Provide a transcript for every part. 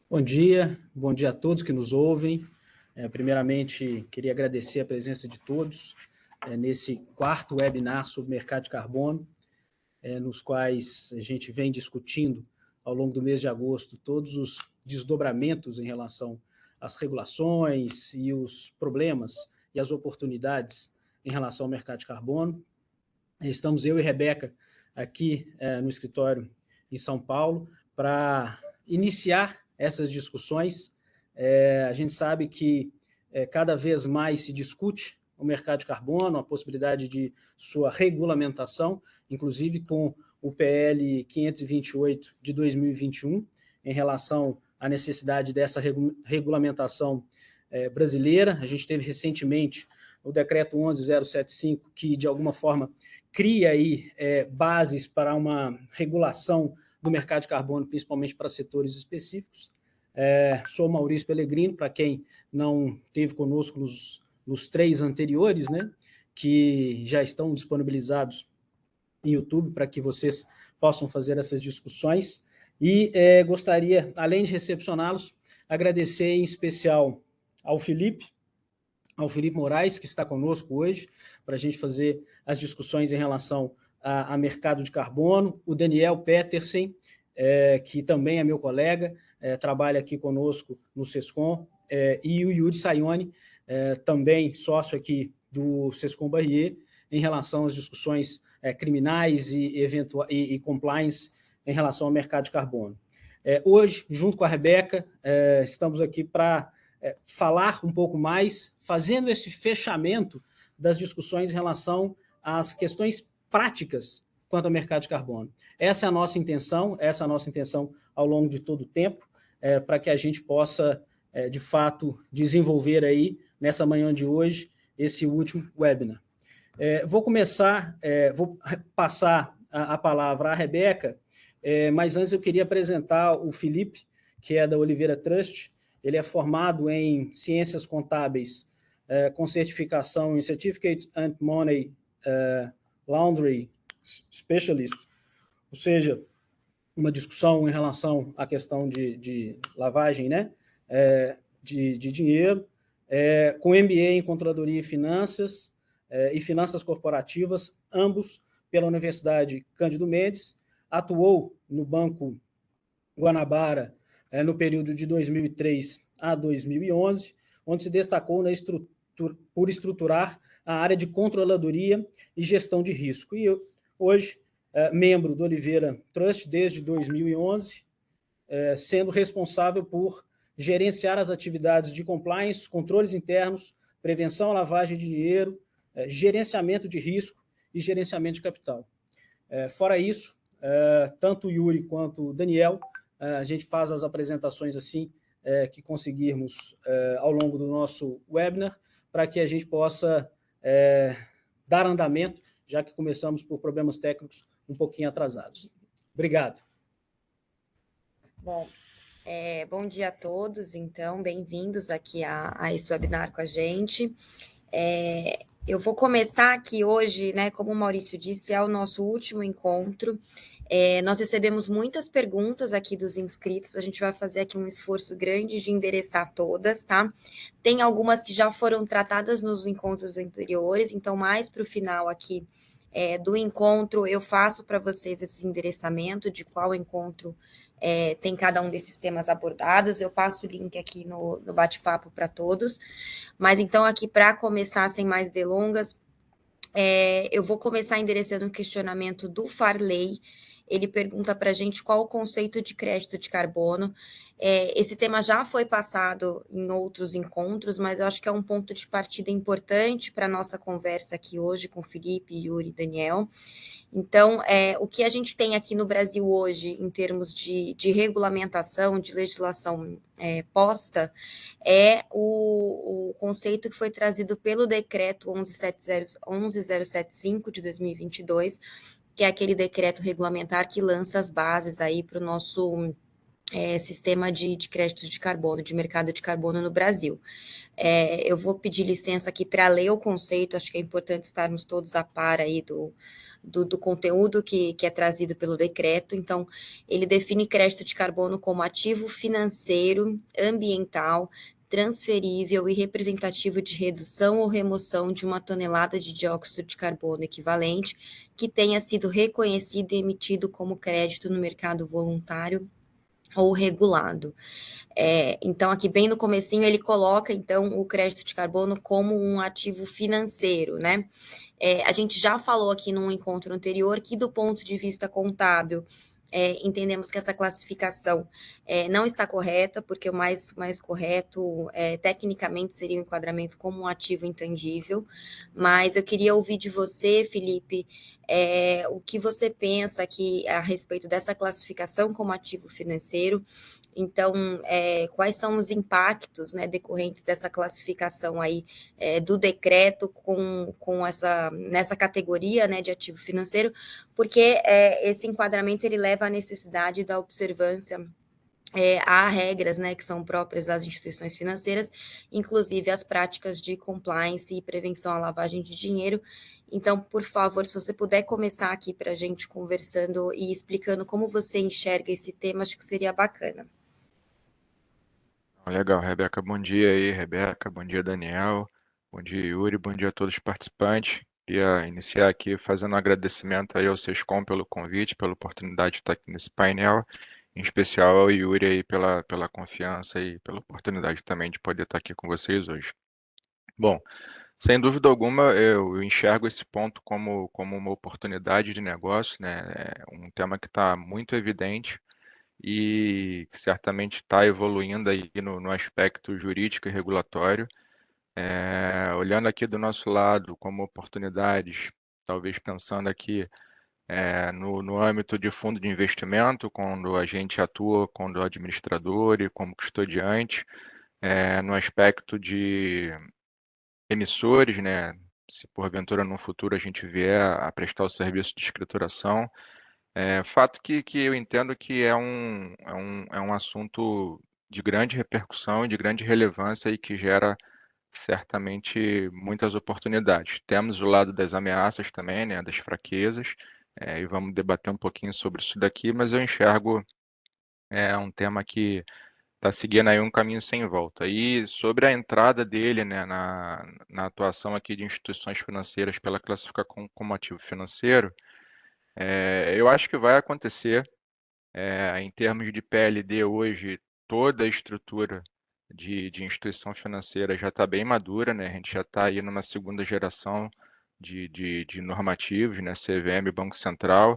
Bom dia a todos que nos ouvem. Primeiramente, queria agradecer a presença de todos nesse quarto webinar sobre mercado de carbono, nos quais a gente vem discutindo ao longo do mês de agosto todos os desdobramentos em relação às regulações e os problemas e as oportunidades em relação ao mercado de carbono. Estamos eu e Rebeca aqui no escritório em São Paulo para iniciar essas discussões. A gente sabe que cada vez mais se discute o mercado de carbono, a possibilidade de sua regulamentação, inclusive com o PL 528 de 2021, em relação à necessidade dessa regulamentação brasileira. A gente teve recentemente o decreto 11075, que de alguma forma cria aí bases para uma regulação do mercado de carbono, principalmente para setores específicos. Sou Maurício Pellegrino, para quem não esteve conosco nos 3 anteriores, né, que já estão disponibilizados em YouTube para que vocês possam fazer essas discussões. E gostaria, além de recepcioná-los, agradecer em especial ao Felipe Moraes, que está conosco hoje, para a gente fazer as discussões em relação a mercado de carbono, o Daniel Petersen, que também é meu colega, trabalha aqui conosco no SESCOM, e o Yuri Sayone, também sócio aqui do SESCOM Barrier, em relação às discussões criminais e compliance em relação ao mercado de carbono. Hoje, junto com a Rebeca, estamos aqui para falar um pouco mais, fazendo esse fechamento das discussões em relação às questões práticas quanto ao mercado de carbono. Essa é a nossa intenção ao longo de todo o tempo, para que a gente possa, de fato, desenvolver aí, nessa manhã de hoje, esse último webinar. Vou passar a palavra à Rebeca, mas antes eu queria apresentar o Felipe, que é da Oliveira Trust. Ele é formado em Ciências Contábeis, com certificação em Certificate and Money Laundering Specialist, ou seja, uma discussão em relação à questão de lavagem, né, de dinheiro, com MBA em Controladoria e Finanças Corporativas, ambos pela Universidade Cândido Mendes. Atuou no Banco Guanabara no período de 2003 a 2011, onde se destacou por estruturar a área de controladoria e gestão de risco. E hoje, membro do Oliveira Trust desde 2011, sendo responsável por gerenciar as atividades de compliance, controles internos, prevenção à lavagem de dinheiro, gerenciamento de risco e gerenciamento de capital. Fora isso, tanto o Yuri quanto o Daniel, a gente faz as apresentações assim que conseguirmos ao longo do nosso webinar, para que a gente possa dar andamento, já que começamos por problemas técnicos um pouquinho atrasados. Obrigado. Bom, bom dia a todos, então, bem-vindos aqui a esse webinar com a gente. Eu vou começar aqui hoje, né, como o Maurício disse, é o nosso último encontro. Nós recebemos muitas perguntas aqui dos inscritos, a gente vai fazer aqui um esforço grande de endereçar todas, tá? Tem algumas que já foram tratadas nos encontros anteriores, então mais para o final aqui do encontro eu faço para vocês esse endereçamento de qual encontro tem cada um desses temas abordados. Eu passo o link aqui no bate-papo para todos, mas então aqui para começar, sem mais delongas, eu vou começar endereçando o questionamento do Farley. Ele pergunta para a gente qual o conceito de crédito de carbono. Esse tema já foi passado em outros encontros, mas eu acho que é um ponto de partida importante para a nossa conversa aqui hoje com Felipe, Yuri e Daniel. Então, o que a gente tem aqui no Brasil hoje, em termos de regulamentação, de legislação posta, é o conceito que foi trazido pelo decreto 11075 de 2022, que é aquele decreto regulamentar que lança as bases aí para o nosso sistema de créditos de carbono, de mercado de carbono no Brasil. Eu vou pedir licença aqui para ler o conceito, acho que é importante estarmos todos a par aí do conteúdo que é trazido pelo decreto. Então, ele define crédito de carbono como ativo financeiro, ambiental, transferível e representativo de redução ou remoção de 1 tonelada de dióxido de carbono equivalente que tenha sido reconhecido e emitido como crédito no mercado voluntário ou regulado. Então, aqui bem no comecinho, ele coloca, então, o crédito de carbono como um ativo financeiro, né? A gente já falou aqui num encontro anterior que, do ponto de vista contábil, entendemos que essa classificação não está correta, porque o mais correto, tecnicamente, seria o enquadramento como um ativo intangível. Mas eu queria ouvir de você, Felipe, o que você pensa aqui a respeito dessa classificação como ativo financeiro. Então, quais são os impactos, né, decorrentes dessa classificação aí do decreto nessa categoria, né, de ativo financeiro, porque esse enquadramento ele leva à necessidade da observância a regras, né, que são próprias das instituições financeiras, inclusive as práticas de compliance e prevenção à lavagem de dinheiro. Então, por favor, se você puder começar aqui para a gente conversando e explicando como você enxerga esse tema, acho que seria bacana. Legal, Rebeca. Bom dia aí, Rebeca. Bom dia, Daniel. Bom dia, Yuri. Bom dia a todos os participantes. Queria iniciar aqui fazendo um agradecimento aí ao Sescom pelo convite, pela oportunidade de estar aqui nesse painel, em especial ao Yuri aí pela confiança e pela oportunidade também de poder estar aqui com vocês hoje. Bom, sem dúvida alguma, eu enxergo esse ponto como uma oportunidade de negócio, né? É um tema que está muito evidente e que certamente está evoluindo aí no aspecto jurídico e regulatório. Olhando aqui do nosso lado como oportunidades, talvez pensando aqui no âmbito de fundo de investimento, quando a gente atua como administrador e como custodiante, no aspecto de emissores, né? Se porventura no futuro a gente vier a prestar o serviço de escrituração, fato que eu entendo que é um assunto de grande repercussão, de grande relevância e que gera certamente muitas oportunidades. Temos o lado das ameaças também, né, das fraquezas, e vamos debater um pouquinho sobre isso daqui, mas eu enxergo um tema que está seguindo aí um caminho sem volta. E sobre a entrada dele, né, na atuação aqui de instituições financeiras pela classificação como ativo financeiro, eu acho que vai acontecer. Em termos de PLD hoje, toda a estrutura de instituição financeira já está bem madura, né? A gente já está aí numa segunda geração de normativos, né? CVM, Banco Central.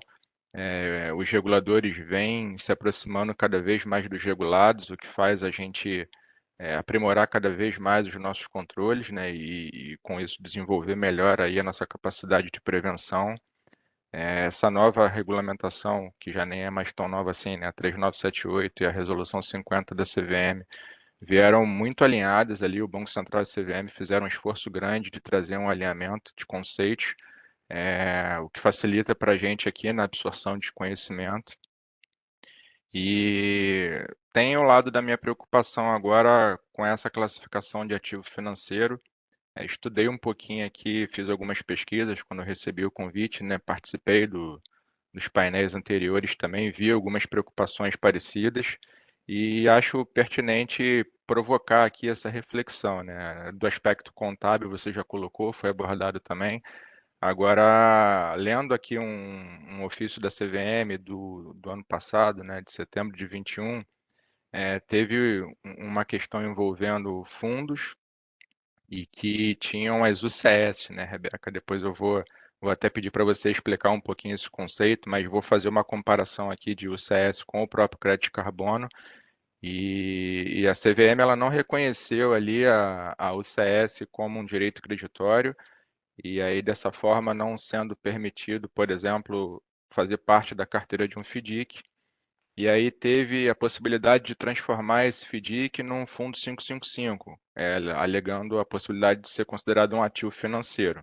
Os reguladores vêm se aproximando cada vez mais dos regulados, o que faz a gente aprimorar cada vez mais os nossos controles, né? E com isso desenvolver melhor aí a nossa capacidade de prevenção. Essa nova regulamentação, que já nem é mais tão nova assim, né, a 3978 e a Resolução 50 da CVM, vieram muito alinhadas ali, o Banco Central e a CVM fizeram um esforço grande de trazer um alinhamento de conceitos, o que facilita para a gente aqui na absorção de conhecimento. E tem o lado da minha preocupação agora com essa classificação de ativo financeiro. Estudei um pouquinho aqui, fiz algumas pesquisas quando eu recebi o convite, né, participei dos painéis anteriores também, vi algumas preocupações parecidas e acho pertinente provocar aqui essa reflexão, né? Do aspecto contábil, você já colocou, foi abordado também. Agora, lendo aqui um ofício da CVM do ano passado, né, de setembro de 21, teve uma questão envolvendo fundos e que tinham as UCS, né, Rebeca? Depois eu vou até pedir para você explicar um pouquinho esse conceito, mas vou fazer uma comparação aqui de UCS com o próprio crédito de carbono. E a CVM ela não reconheceu ali a UCS como um direito creditório, e aí dessa forma não sendo permitido, por exemplo, fazer parte da carteira de um FDIC. E aí teve a possibilidade de transformar esse FDIC num fundo 555, alegando a possibilidade de ser considerado um ativo financeiro.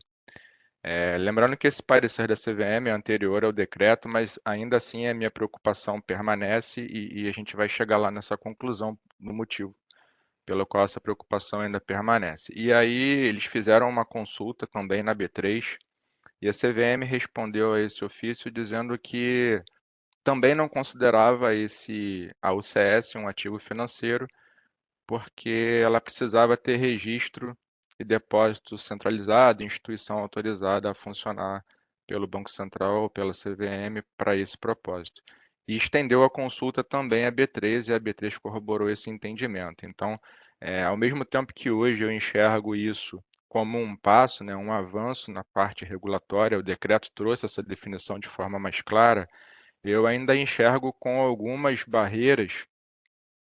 Lembrando que esse parecer da CVM é anterior ao decreto, mas ainda assim a minha preocupação permanece e a gente vai chegar lá nessa conclusão no motivo pelo qual essa preocupação ainda permanece. E aí eles fizeram uma consulta também na B3 E a CVM respondeu a esse ofício dizendo que também não considerava a UCS um ativo financeiro, porque ela precisava ter registro e depósito centralizado, instituição autorizada a funcionar pelo Banco Central ou pela CVM para esse propósito. E estendeu a consulta também à B3 e a B3 corroborou esse entendimento. Então, ao mesmo tempo que hoje eu enxergo isso como um passo, né, um avanço na parte regulatória, o decreto trouxe essa definição de forma mais clara, eu ainda enxergo com algumas barreiras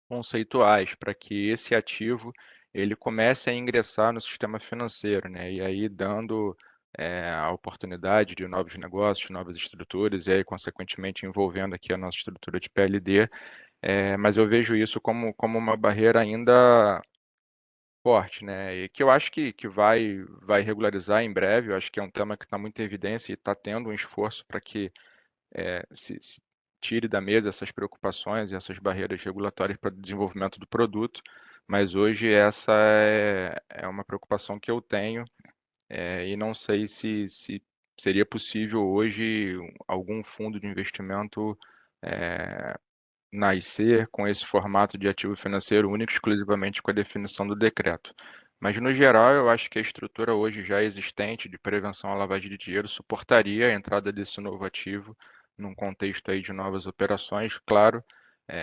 conceituais para que esse ativo ele comece a ingressar no sistema financeiro, né? E aí dando a oportunidade de novos negócios, novas estruturas, e aí, consequentemente, envolvendo aqui a nossa estrutura de PLD, mas eu vejo isso como uma barreira ainda forte, né? E que eu acho que vai regularizar em breve, eu acho que é um tema que está muito em evidência e está tendo um esforço para que se tire da mesa essas preocupações e essas barreiras regulatórias para o desenvolvimento do produto, mas hoje essa é uma preocupação que eu tenho e não sei se seria possível hoje algum fundo de investimento nascer com esse formato de ativo financeiro único, exclusivamente com a definição do decreto. Mas, no geral, eu acho que a estrutura hoje já existente de prevenção à lavagem de dinheiro suportaria a entrada desse novo ativo num contexto aí de novas operações. Claro,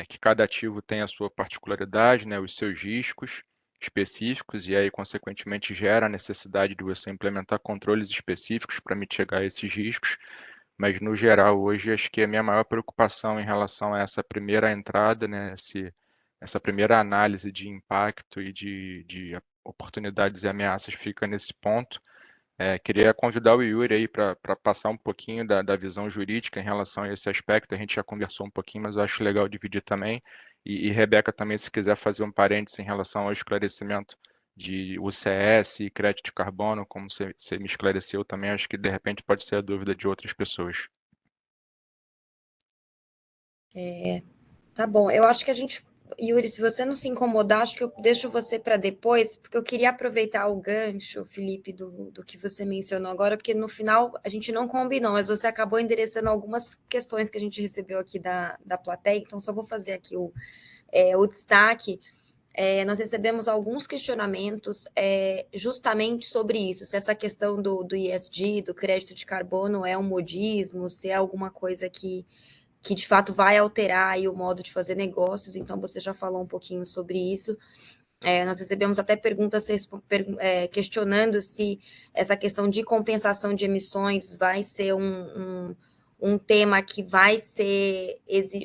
que cada ativo tem a sua particularidade, né, os seus riscos específicos, e aí, consequentemente, gera a necessidade de você implementar controles específicos para mitigar esses riscos. Mas, no geral, hoje, acho que a minha maior preocupação em relação a essa primeira entrada, né, essa primeira análise de impacto e de oportunidades e ameaças fica nesse ponto. Queria convidar o Yuri aí para passar um pouquinho da visão jurídica em relação a esse aspecto. A gente já conversou um pouquinho, mas eu acho legal dividir também. E Rebeca também, se quiser fazer um parênteses em relação ao esclarecimento de UCS e crédito de carbono, como você me esclareceu também, acho que de repente pode ser a dúvida de outras pessoas. Tá bom, eu acho que a gente, Yuri, se você não se incomodar, acho que eu deixo você para depois, porque eu queria aproveitar o gancho, Felipe, do que você mencionou agora, porque no final a gente não combinou, mas você acabou endereçando algumas questões que a gente recebeu aqui da plateia, então só vou fazer aqui o destaque. Nós recebemos alguns questionamentos justamente sobre isso, se essa questão do ESG, do crédito de carbono, é um modismo, se é alguma coisa que de fato vai alterar aí o modo de fazer negócios, então você já falou um pouquinho sobre isso. Nós recebemos até perguntas questionando se essa questão de compensação de emissões vai ser um tema que vai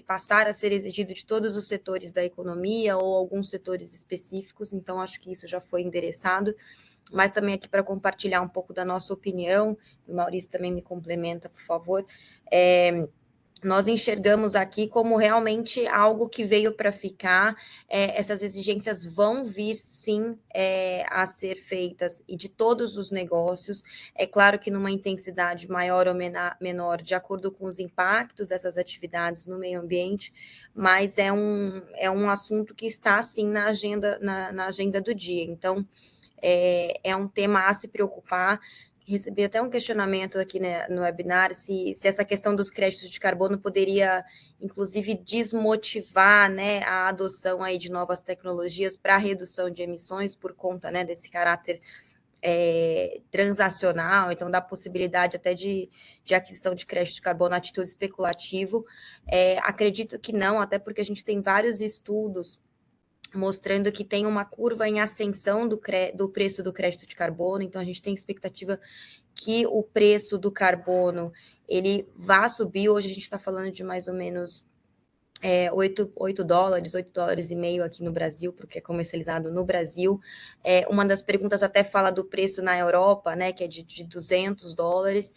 passar a ser exigido de todos os setores da economia ou alguns setores específicos, então acho que isso já foi endereçado, mas também aqui para compartilhar um pouco da nossa opinião, o Maurício também me complementa, por favor. Nós enxergamos aqui como realmente algo que veio para ficar, essas exigências vão vir, sim, a ser feitas, e de todos os negócios, é claro que numa intensidade maior ou menor, de acordo com os impactos dessas atividades no meio ambiente, mas é um assunto que está, sim, na agenda do dia, então, é um tema a se preocupar. Recebi até um questionamento aqui, né, no webinar, se essa questão dos créditos de carbono poderia, inclusive, desmotivar, né, a adoção aí de novas tecnologias para a redução de emissões por conta, né, desse caráter transacional, então da possibilidade até de aquisição de crédito de carbono a título especulativo. Acredito que não, até porque a gente tem vários estudos mostrando que tem uma curva em ascensão do preço do crédito de carbono, então a gente tem expectativa que o preço do carbono ele vá subir. Hoje a gente está falando de mais ou menos 8 dólares, 8 dólares e meio aqui no Brasil, porque é comercializado no Brasil. Uma das perguntas até fala do preço na Europa, né, que é de 200 dólares.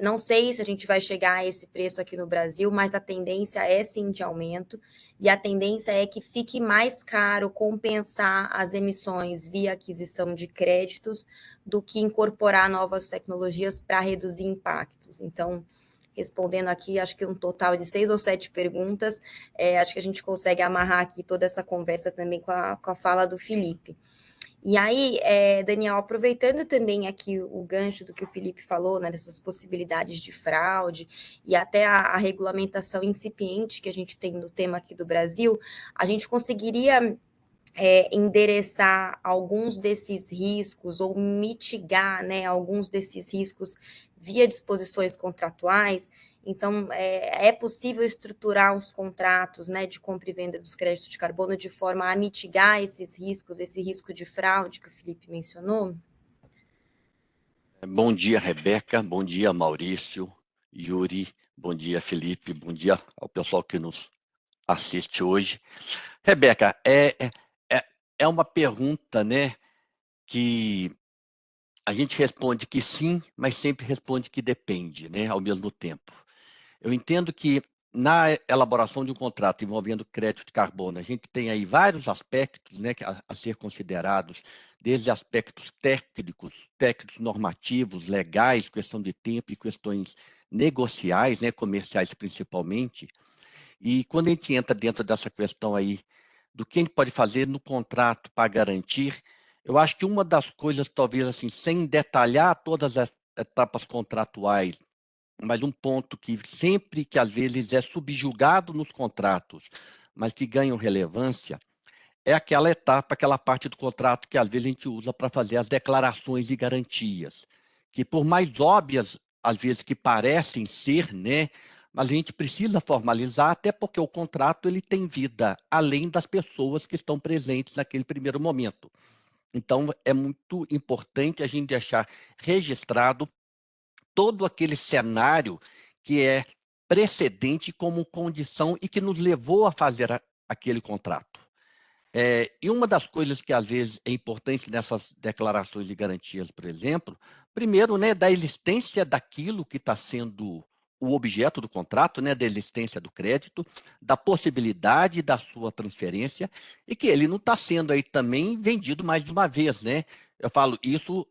Não sei se a gente vai chegar a esse preço aqui no Brasil, mas a tendência é sim de aumento, e a tendência é que fique mais caro compensar as emissões via aquisição de créditos do que incorporar novas tecnologias para reduzir impactos. Então, respondendo aqui, acho que um total de 6 ou 7 perguntas, acho que a gente consegue amarrar aqui toda essa conversa também com a fala do Felipe. E aí, Daniel, aproveitando também aqui o gancho do que o Felipe falou, né, dessas possibilidades de fraude e até a regulamentação incipiente que a gente tem no tema aqui do Brasil, a gente conseguiria endereçar alguns desses riscos ou mitigar, né, alguns desses riscos via disposições contratuais. Então, é possível estruturar os contratos, né, de compra e venda dos créditos de carbono de forma a mitigar esses riscos, esse risco de fraude que o Felipe mencionou? Bom dia, Rebeca. Bom dia, Maurício, Yuri. Bom dia, Felipe. Bom dia ao pessoal que nos assiste hoje. Rebeca, é uma pergunta, né, que a gente responde que sim, mas sempre responde que depende, né, ao mesmo tempo. Eu entendo que na elaboração de um contrato envolvendo crédito de carbono, a gente tem aí vários aspectos, né, a ser considerados, desde aspectos técnicos normativos, legais, questão de tempo e questões negociais, né, comerciais principalmente. E quando a gente entra dentro dessa questão aí do que a gente pode fazer no contrato para garantir, eu acho que uma das coisas, talvez assim, sem detalhar todas as etapas contratuais, mas um ponto que sempre que às vezes é subjugado nos contratos, mas que ganham relevância, é aquela etapa, aquela parte do contrato que às vezes a gente usa para fazer as declarações de garantias, que por mais óbvias às vezes que parecem ser, né, mas a gente precisa formalizar até porque o contrato ele tem vida além das pessoas que estão presentes naquele primeiro momento. Então é muito importante a gente deixar registrado todo aquele cenário que é precedente como condição e que nos levou a fazer aquele contrato. E uma das coisas que às vezes é importante nessas declarações de garantias, por exemplo, primeiro, né, da existência daquilo que está sendo o objeto do contrato, né, da existência do crédito, da possibilidade da sua transferência e que ele não está sendo aí também vendido mais de uma vez, né? Eu falo isso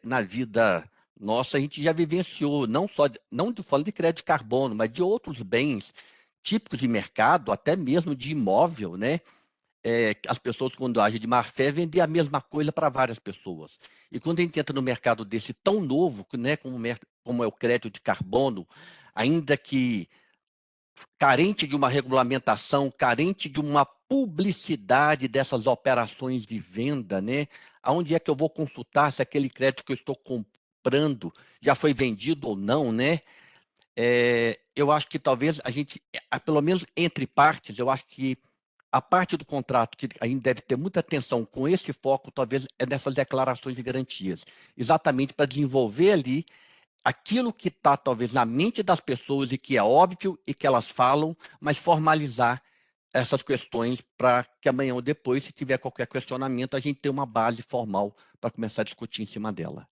na vida nossa, a gente já vivenciou, não só não falando de crédito de carbono, mas de outros bens típicos de mercado, até mesmo de imóvel, né? As pessoas, quando agem de má fé, vendem a mesma coisa para várias pessoas. E quando a gente entra no mercado desse tão novo, né, como é o crédito de carbono, ainda que carente de uma regulamentação, carente de uma publicidade dessas operações de venda, né? Aonde é que eu vou consultar se aquele crédito que eu estou comprando já foi vendido ou não, né? Eu acho que talvez a gente, pelo menos entre partes, eu acho que a parte do contrato que a gente deve ter muita atenção com esse foco, talvez, é nessas declarações de garantias, exatamente para desenvolver ali aquilo que está, talvez, na mente das pessoas e que é óbvio e que elas falam, mas formalizar essas questões para que amanhã ou depois, se tiver qualquer questionamento, a gente tenha uma base formal para começar a discutir em cima dela.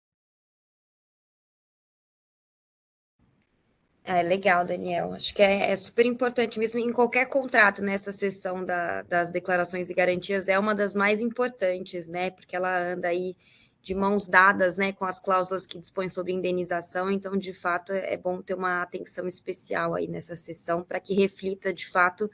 Legal, Daniel. Acho que é super importante mesmo em qualquer contrato, nessa seção das declarações e garantias é uma das mais importantes, né? Porque ela anda aí de mãos dadas, né, com as cláusulas que dispõem sobre indenização. Então, de fato, é bom ter uma atenção especial aí nessa seção para que reflita, de fato,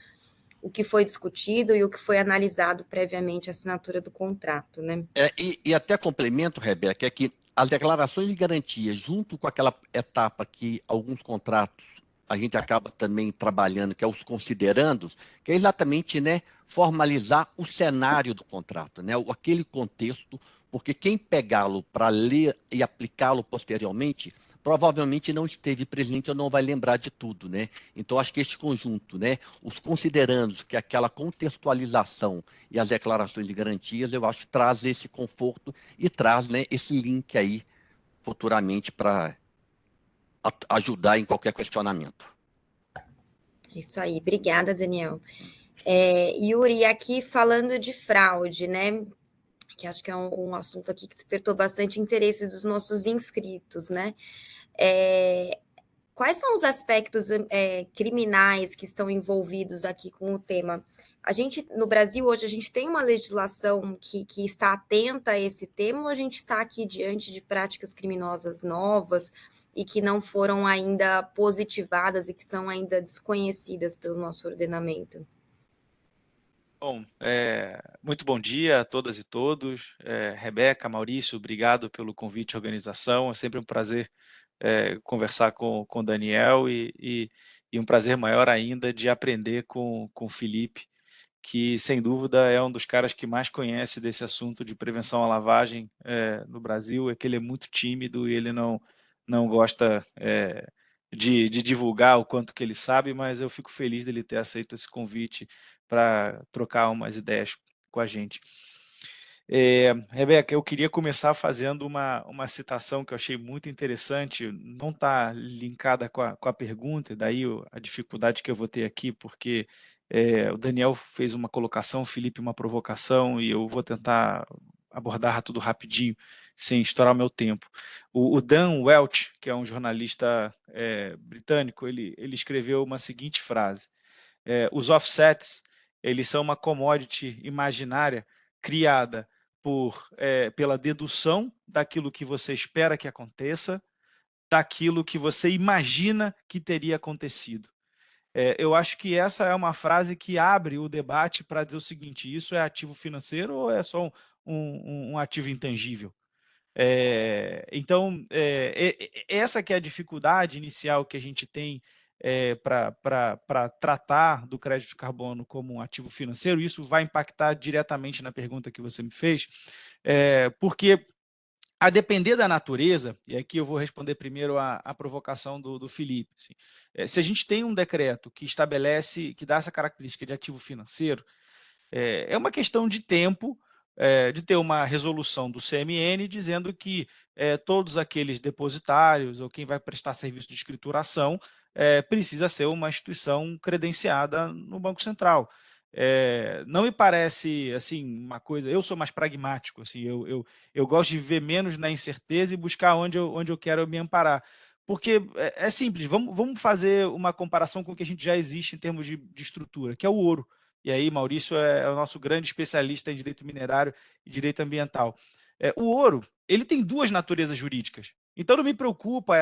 o que foi discutido e o que foi analisado previamente à assinatura do contrato, né? E até complemento, Rebeca, é que as declarações de garantia, junto com aquela etapa que alguns contratos a gente acaba também trabalhando, que é os considerandos, que é exatamente, né, formalizar o cenário do contrato, né, aquele contexto, porque quem pegá-lo para ler e aplicá-lo posteriormente, provavelmente não esteve presente ou não vai lembrar de tudo, né? Então, acho que esse conjunto, né, os considerandos, que é aquela contextualização e as declarações de garantias, eu acho que traz esse conforto e traz, né, esse link aí futuramente para ajudar em qualquer questionamento. Isso aí, obrigada, Daniel. Yuri, aqui falando de fraude, né? Que acho que é um assunto aqui que despertou bastante interesse dos nossos inscritos, né? Quais são os aspectos criminais que estão envolvidos aqui com o tema? A gente, no Brasil, hoje, a gente tem uma legislação que está atenta a esse tema, ou a gente está aqui diante de práticas criminosas novas e que não foram ainda positivadas e que são ainda desconhecidas pelo nosso ordenamento? Bom, muito bom dia a todas e todos. Rebeca, Maurício, obrigado pelo convite à organização. É sempre um prazer conversar com o Daniel e um prazer maior ainda de aprender com o Felipe, que sem dúvida é um dos caras que mais conhece desse assunto de prevenção à lavagem no Brasil. É que ele é muito tímido e ele não gosta de divulgar o quanto que ele sabe, mas eu fico feliz dele ter aceito esse convite para trocar umas ideias com a gente. Rebeca, eu queria começar fazendo uma citação que eu achei muito interessante, não está linkada com a pergunta, daí a dificuldade que eu vou ter aqui, porque o Daniel fez uma colocação, o Felipe uma provocação, e eu vou tentar abordar tudo rapidinho, sem estourar o meu tempo. O Dan Welch, que é um jornalista britânico, ele escreveu uma seguinte frase: os offsets, eles são uma commodity imaginária criada pela dedução daquilo que você espera que aconteça, daquilo que você imagina que teria acontecido. Eu acho que essa é uma frase que abre o debate para dizer o seguinte: isso é ativo financeiro ou é só um ativo intangível? Então, essa que é a dificuldade inicial que a gente tem para tratar do crédito de carbono como um ativo financeiro. Isso vai impactar diretamente na pergunta que você me fez, porque a depender da natureza, e aqui eu vou responder primeiro a provocação do Felipe, assim, se a gente tem um decreto que estabelece, que dá essa característica de ativo financeiro, é uma questão de tempo de ter uma resolução do CMN dizendo que todos aqueles depositários ou quem vai prestar serviço de escrituração precisa ser uma instituição credenciada no Banco Central. Não me parece assim uma coisa. Eu sou mais pragmático, assim, eu gosto de viver menos na incerteza e buscar onde eu quero me amparar. Porque é simples, vamos fazer uma comparação com o que a gente já existe em termos de estrutura, que é o ouro. E aí, Maurício é o nosso grande especialista em direito minerário e direito ambiental. O ouro, ele tem duas naturezas jurídicas. Então não me preocupa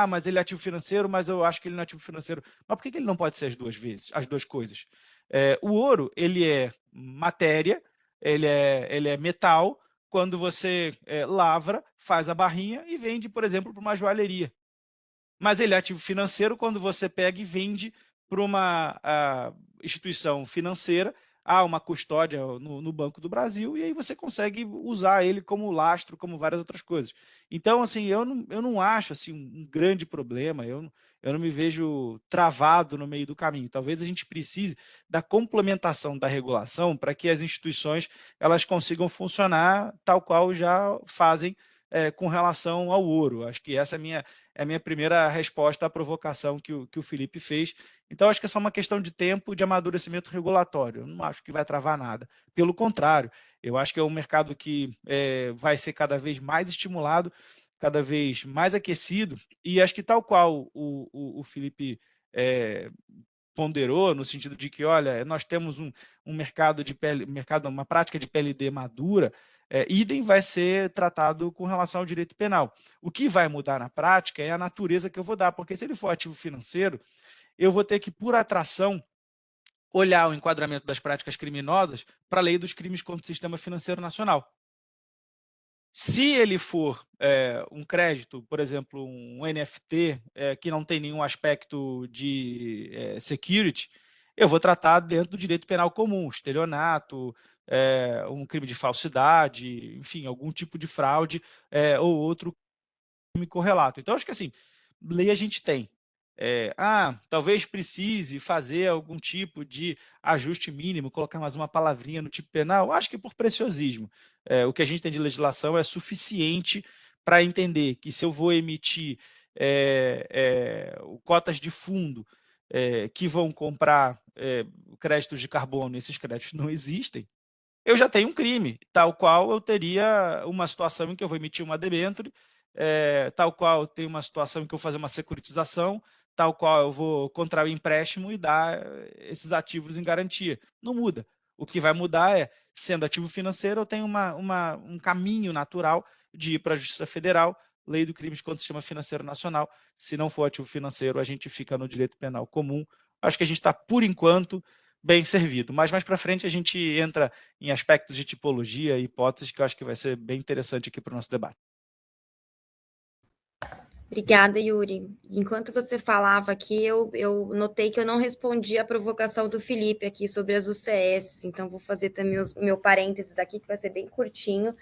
mas ele é ativo financeiro, mas eu acho que ele não é ativo financeiro. Mas por que ele não pode ser as duas vezes, as duas coisas? O ouro, ele é matéria, ele é metal, quando você lavra, faz a barrinha e vende, por exemplo, para uma joalheria. Mas ele é ativo financeiro quando você pega e vende para uma instituição financeira, há uma custódia no Banco do Brasil, e aí você consegue usar ele como lastro, como várias outras coisas. Então, assim, eu não acho assim, um grande problema, eu não me vejo travado no meio do caminho. Talvez a gente precise da complementação da regulação para que as instituições elas consigam funcionar tal qual já fazem com relação ao ouro. Acho que essa é a minha primeira resposta à provocação que o Felipe fez. Então, acho que é só uma questão de tempo de amadurecimento regulatório. Eu não acho que vai travar nada. Pelo contrário, eu acho que é um mercado que vai ser cada vez mais estimulado, cada vez mais aquecido, e acho que tal qual o Felipe ponderou, no sentido de que, olha, nós temos um mercado de uma prática de PLD madura, idem vai ser tratado com relação ao direito penal. O que vai mudar na prática é a natureza que eu vou dar, porque se ele for ativo financeiro, eu vou ter que, por atração, olhar o enquadramento das práticas criminosas para a lei dos crimes contra o sistema financeiro nacional. Se ele for um crédito, por exemplo, um NFT, que não tem nenhum aspecto de security, eu vou tratar dentro do direito penal comum, estelionato, um crime de falsidade, enfim, algum tipo de fraude ou outro crime correlato. Então, acho que assim, lei a gente tem. Talvez precise fazer algum tipo de ajuste mínimo, colocar mais uma palavrinha no tipo penal. Acho que por preciosismo. O que a gente tem de legislação é suficiente para entender que se eu vou emitir cotas de fundo que vão comprar créditos de carbono, esses créditos não existem, eu já tenho um crime, tal qual eu teria uma situação em que eu vou emitir uma debênture, tal qual eu tenho uma situação em que eu vou fazer uma securitização, tal qual eu vou contrair um empréstimo e dar esses ativos em garantia. Não muda. O que vai mudar é, sendo ativo financeiro, eu tenho um caminho natural de ir para a Justiça Federal, Lei do Crime contra o Sistema Financeiro Nacional. Se não for ativo financeiro, a gente fica no direito penal comum. Acho que a gente está, por enquanto, bem servido. Mas mais para frente a gente entra em aspectos de tipologia e hipóteses que eu acho que vai ser bem interessante aqui para o nosso debate. Obrigada, Yuri. Enquanto você falava aqui, eu notei que eu não respondi a provocação do Felipe aqui sobre as UCS, então vou fazer também meu parênteses aqui, que vai ser bem curtinho.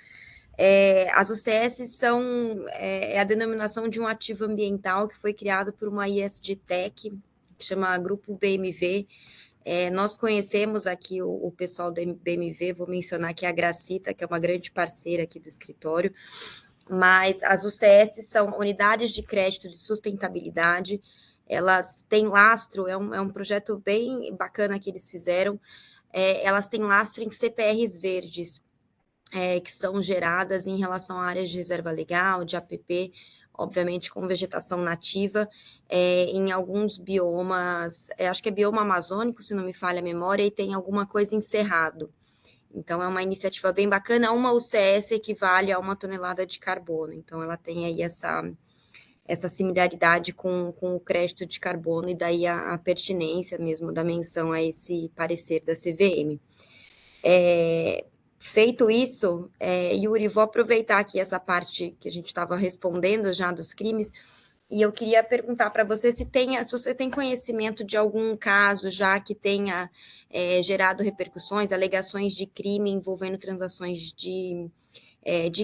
As UCS são a denominação de um ativo ambiental que foi criado por uma ESG Tech, que chama Grupo BMV. Nós conhecemos aqui o pessoal do BMV, vou mencionar aqui a Gracita, que é uma grande parceira aqui do escritório, mas as UCS são unidades de crédito de sustentabilidade, elas têm lastro, é um projeto bem bacana que eles fizeram, elas têm lastro em CPRs verdes, que são geradas em relação a áreas de reserva legal, de APP, obviamente com vegetação nativa, em alguns biomas, acho que é bioma amazônico, se não me falha a memória, e tem alguma coisa em cerrado. Então, é uma iniciativa bem bacana. Uma UCS equivale a 1 tonelada de carbono. Então, ela tem aí essa similaridade com o crédito de carbono e daí a pertinência mesmo da menção a esse parecer da CVM. Feito isso, Yuri, vou aproveitar aqui essa parte que a gente estava respondendo já dos crimes, e eu queria perguntar para você se você tem conhecimento de algum caso já que tenha gerado repercussões, alegações de crime envolvendo transações de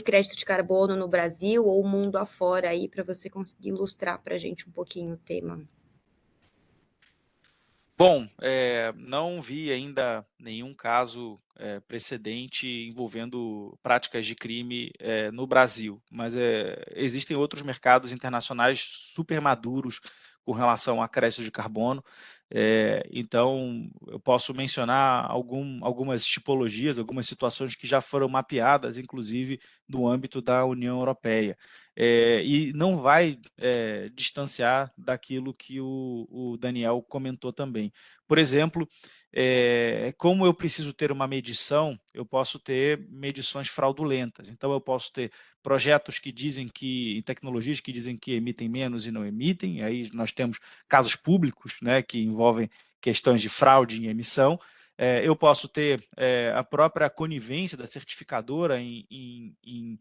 crédito de carbono no Brasil ou mundo afora aí, para você conseguir ilustrar para a gente um pouquinho o tema. Bom, não vi ainda nenhum caso precedente envolvendo práticas de crime no Brasil, mas existem outros mercados internacionais super maduros com relação a crédito de carbono. Então, eu posso mencionar algumas tipologias, algumas situações que já foram mapeadas, inclusive no âmbito da União Europeia. E não vai distanciar daquilo que o Daniel comentou também. Por exemplo, como eu preciso ter uma medição, eu posso ter medições fraudulentas. Então, eu posso ter projetos que dizem que, em tecnologias que dizem que emitem menos e não emitem, aí nós temos casos públicos, né, que envolvem questões de fraude em emissão. Eu posso ter a própria conivência da certificadora em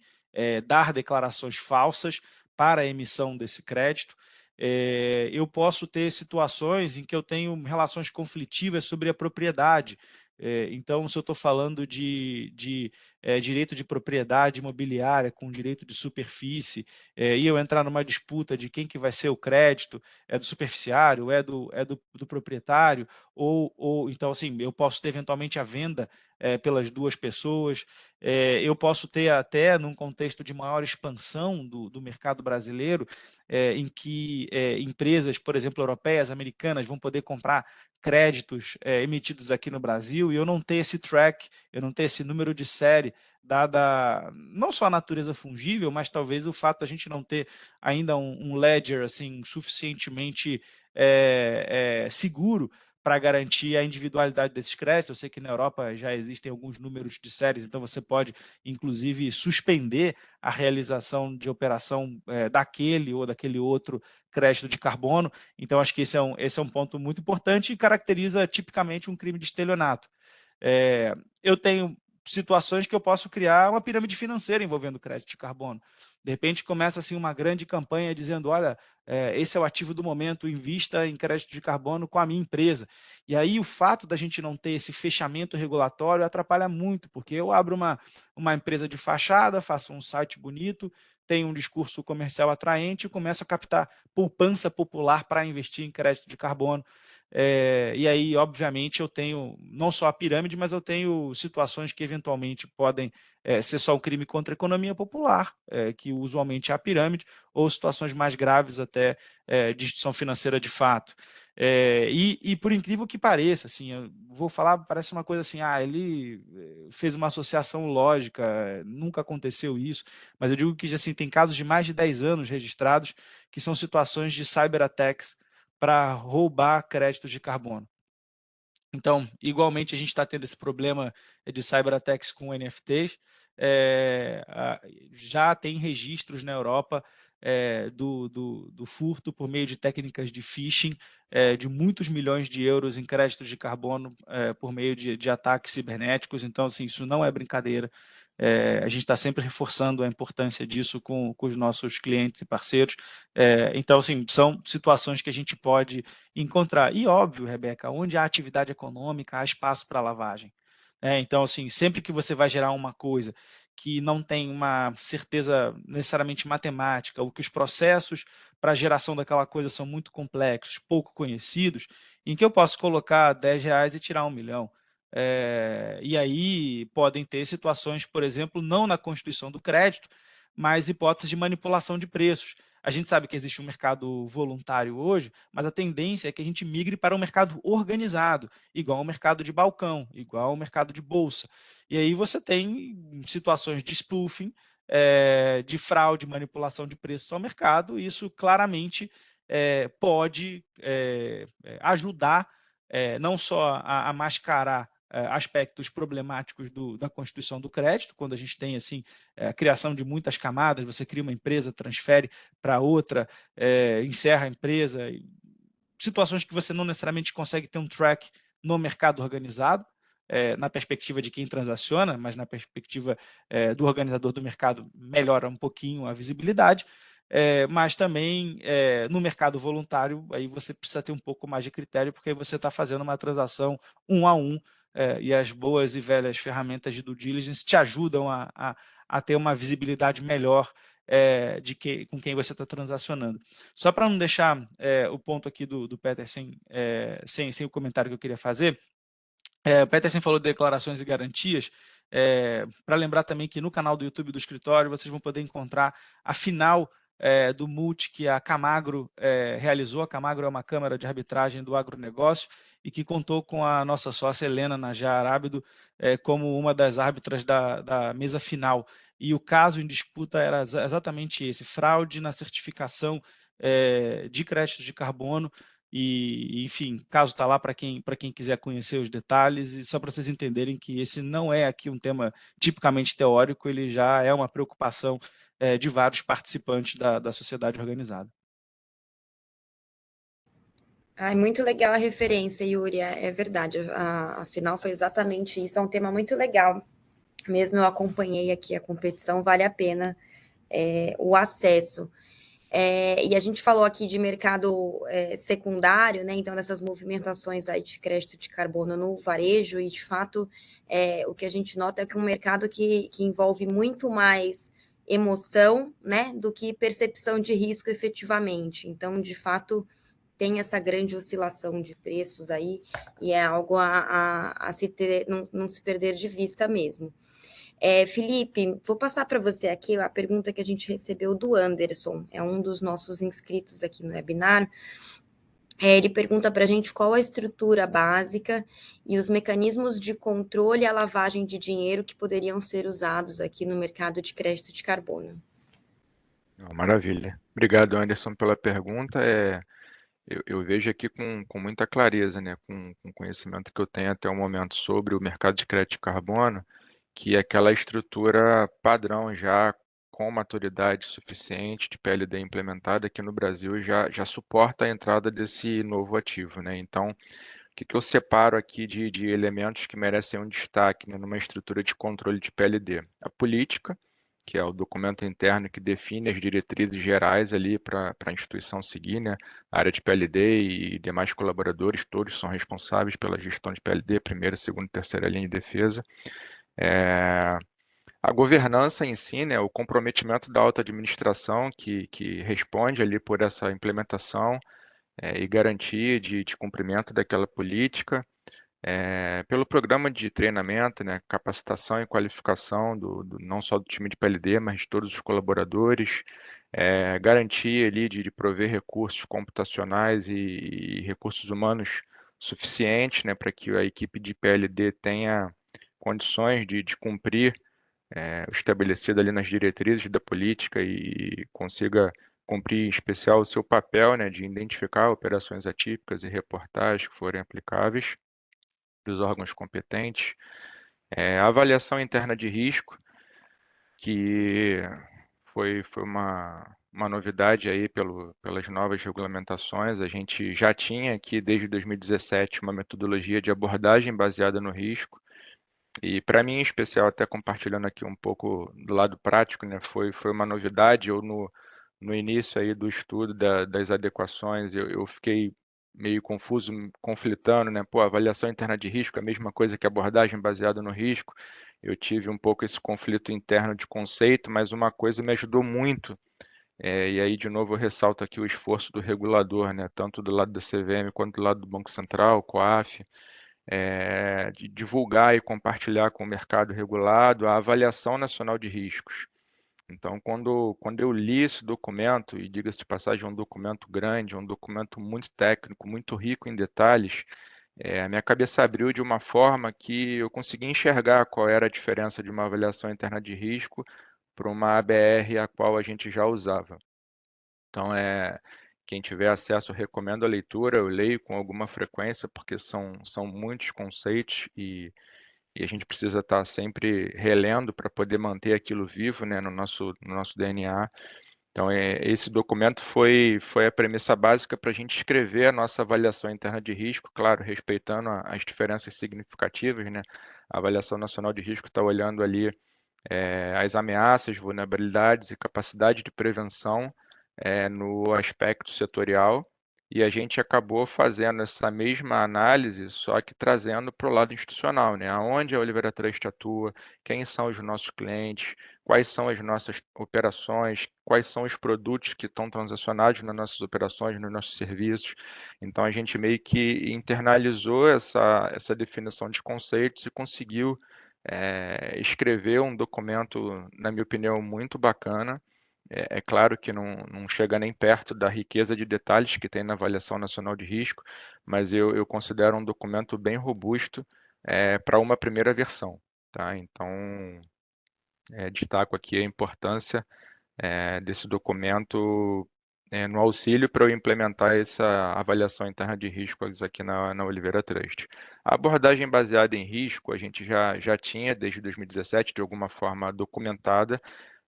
dar declarações falsas para a emissão desse crédito. Eu posso ter situações em que eu tenho relações conflitivas sobre a propriedade. Então, se eu estou falando de direito de propriedade imobiliária com direito de superfície, e eu entrar numa disputa de quem que vai ser o crédito, é do superficiário, é do proprietário, ou então, assim, eu posso ter eventualmente a venda pelas duas pessoas. Eu posso ter até, num contexto de maior expansão do mercado brasileiro, em que empresas, por exemplo, europeias, americanas, vão poder comprar créditos emitidos aqui no Brasil e eu não ter esse track, eu não ter esse número de série, dada não só a natureza fungível, mas talvez o fato de a gente não ter ainda um ledger assim, suficientemente seguro para garantir a individualidade desses créditos. Eu sei que na Europa já existem alguns números de séries, então você pode, inclusive, suspender a realização de operação daquele ou daquele outro crédito de carbono. Então, acho que esse é um ponto muito importante e caracteriza tipicamente um crime de estelionato. Eu tenho situações que eu posso criar uma pirâmide financeira envolvendo crédito de carbono. De repente, começa assim uma grande campanha dizendo, olha, esse é o ativo do momento, invista em crédito de carbono com a minha empresa. E aí o fato da gente não ter esse fechamento regulatório atrapalha muito, porque eu abro uma empresa de fachada, faço um site bonito, tenho um discurso comercial atraente e começo a captar poupança popular para investir em crédito de carbono. E aí, obviamente, eu tenho não só a pirâmide, mas eu tenho situações que eventualmente podem ser só um crime contra a economia popular, que usualmente é a pirâmide, ou situações mais graves até de instituição financeira de fato. E por incrível que pareça, assim, eu vou falar, parece uma coisa assim, ele fez uma associação lógica, nunca aconteceu isso, mas eu digo que assim, tem casos de mais de 10 anos registrados que são situações de cyberattacks para roubar créditos de carbono. Então, igualmente, a gente está tendo esse problema de cyberattacks com NFTs. Já tem registros na Europa do furto por meio de técnicas de phishing, de muitos milhões de euros em créditos de carbono por meio de ataques cibernéticos. Então, assim, isso não é brincadeira. A gente está sempre reforçando a importância disso com os nossos clientes e parceiros. Então, assim, são situações que a gente pode encontrar. E, óbvio, Rebeca, onde há atividade econômica, há espaço para lavagem. Então, assim, sempre que você vai gerar uma coisa que não tem uma certeza necessariamente matemática, ou que os processos para a geração daquela coisa são muito complexos, pouco conhecidos, em que eu posso colocar R$10 e tirar 1 milhão. E aí podem ter situações, por exemplo, não na constituição do crédito, mas hipóteses de manipulação de preços. A gente sabe que existe um mercado voluntário hoje, mas a tendência é que a gente migre para um mercado organizado, igual ao mercado de balcão, igual ao mercado de bolsa. E aí você tem situações de spoofing, de fraude, manipulação de preços ao mercado, e isso claramente pode ajudar não só a mascarar aspectos problemáticos da constituição do crédito, quando a gente tem assim a criação de muitas camadas, você cria uma empresa, transfere para outra, encerra a empresa, situações que você não necessariamente consegue ter um track no mercado organizado, na perspectiva de quem transaciona, mas na perspectiva do organizador do mercado melhora um pouquinho a visibilidade, mas também no mercado voluntário, aí você precisa ter um pouco mais de critério, porque aí você está fazendo uma transação 1 a 1, e as boas e velhas ferramentas de due diligence te ajudam a ter uma visibilidade melhor com quem você está transacionando. Só para não deixar o ponto aqui do Peter sem o comentário que eu queria fazer, o Peterson falou de declarações e garantias, para lembrar também que no canal do YouTube do escritório vocês vão poder encontrar a final do multi que a Camagro realizou. A Camagro é uma câmara de arbitragem do agronegócio e que contou com a nossa sócia Helena Najar Ábido como uma das árbitras da mesa final. E o caso em disputa era exatamente esse: fraude na certificação de créditos de carbono. E, enfim, o caso está lá para quem quiser conhecer os detalhes, e só para vocês entenderem que esse não é aqui um tema tipicamente teórico, ele já é uma preocupação de vários participantes da sociedade organizada. Muito legal a referência, Yuri, é verdade, afinal foi exatamente isso, é um tema muito legal, mesmo eu acompanhei aqui a competição, vale a pena o acesso. E a gente falou aqui de mercado secundário, né? Então, dessas movimentações aí de crédito de carbono no varejo, e de fato o que a gente nota é que é um mercado que envolve muito mais emoção, né, do que percepção de risco efetivamente. Então, de fato, tem essa grande oscilação de preços aí, e é algo a se ter, não se perder de vista mesmo. Felipe, vou passar para você aqui a pergunta que a gente recebeu do Anderson, é um dos nossos inscritos aqui no webinar. Ele pergunta para a gente qual a estrutura básica e os mecanismos de controle à lavagem de dinheiro que poderiam ser usados aqui no mercado de crédito de carbono. Maravilha. Obrigado, Anderson, pela pergunta. Eu vejo aqui com muita clareza, né, com o conhecimento que eu tenho até o momento sobre o mercado de crédito de carbono, que aquela estrutura padrão já com maturidade suficiente de PLD implementada aqui no Brasil já suporta a entrada desse novo ativo, né? Então, o que eu separo aqui de elementos que merecem um destaque, né, numa estrutura de controle de PLD? A política, que é o documento interno que define as diretrizes gerais ali para a instituição seguir, né? A área de PLD e demais colaboradores, todos são responsáveis pela gestão de PLD, primeira, segunda e terceira linha de defesa. A governança em si, né, o comprometimento da alta administração que responde ali por essa implementação e garantia de cumprimento daquela política, pelo programa de treinamento, né, capacitação e qualificação não só do time de PLD, mas de todos os colaboradores, garantia ali de prover recursos computacionais e recursos humanos suficientes, né, para que a equipe de PLD tenha condições de cumprir o estabelecido ali nas diretrizes da política e consiga cumprir em especial o seu papel, né, de identificar operações atípicas e reportar as que forem aplicáveis dos órgãos competentes. A avaliação interna de risco, que foi uma novidade aí pelas novas regulamentações. A gente já tinha aqui, desde 2017, uma metodologia de abordagem baseada no risco. E para mim, em especial, até compartilhando aqui um pouco do lado prático, né, foi uma novidade. Eu, no início aí do estudo das adequações, eu fiquei meio confuso, conflitando, né? Pô, avaliação interna de risco é a mesma coisa que abordagem baseada no risco. Eu tive um pouco esse conflito interno de conceito, mas uma coisa me ajudou muito, e aí, de novo, eu ressalto aqui o esforço do regulador, né? Tanto do lado da CVM quanto do lado do Banco Central, COAF, de divulgar e compartilhar com o mercado regulado a avaliação nacional de riscos. Então, quando eu li esse documento, e diga-se de passagem, é um documento grande, é um documento muito técnico, muito rico em detalhes, a minha cabeça abriu de uma forma que eu consegui enxergar qual era a diferença de uma avaliação interna de risco para uma ABR a qual a gente já usava. Então, quem tiver acesso, eu recomendo a leitura, eu leio com alguma frequência, porque são muitos conceitos e a gente precisa estar sempre relendo para poder manter aquilo vivo, né, no nosso DNA. Então, esse documento foi a premissa básica para a gente escrever a nossa avaliação interna de risco, claro, respeitando as diferenças significativas, né? A avaliação nacional de risco está olhando ali as ameaças, vulnerabilidades e capacidade de prevenção no aspecto setorial, e a gente acabou fazendo essa mesma análise, só que trazendo para o lado institucional, né? Aonde a Olivera Trust atua, quem são os nossos clientes, quais são as nossas operações, quais são os produtos que estão transacionados nas nossas operações, nos nossos serviços. Então, a gente meio que internalizou essa definição de conceitos e conseguiu escrever um documento, na minha opinião, muito bacana. É claro que não chega nem perto da riqueza de detalhes que tem na avaliação nacional de risco, mas eu considero um documento bem robusto para uma primeira versão, tá? Então, destaco aqui a importância desse documento no auxílio para eu implementar essa avaliação interna de riscos aqui na Olivera Trust. A abordagem baseada em risco a gente já tinha desde 2017 de alguma forma documentada,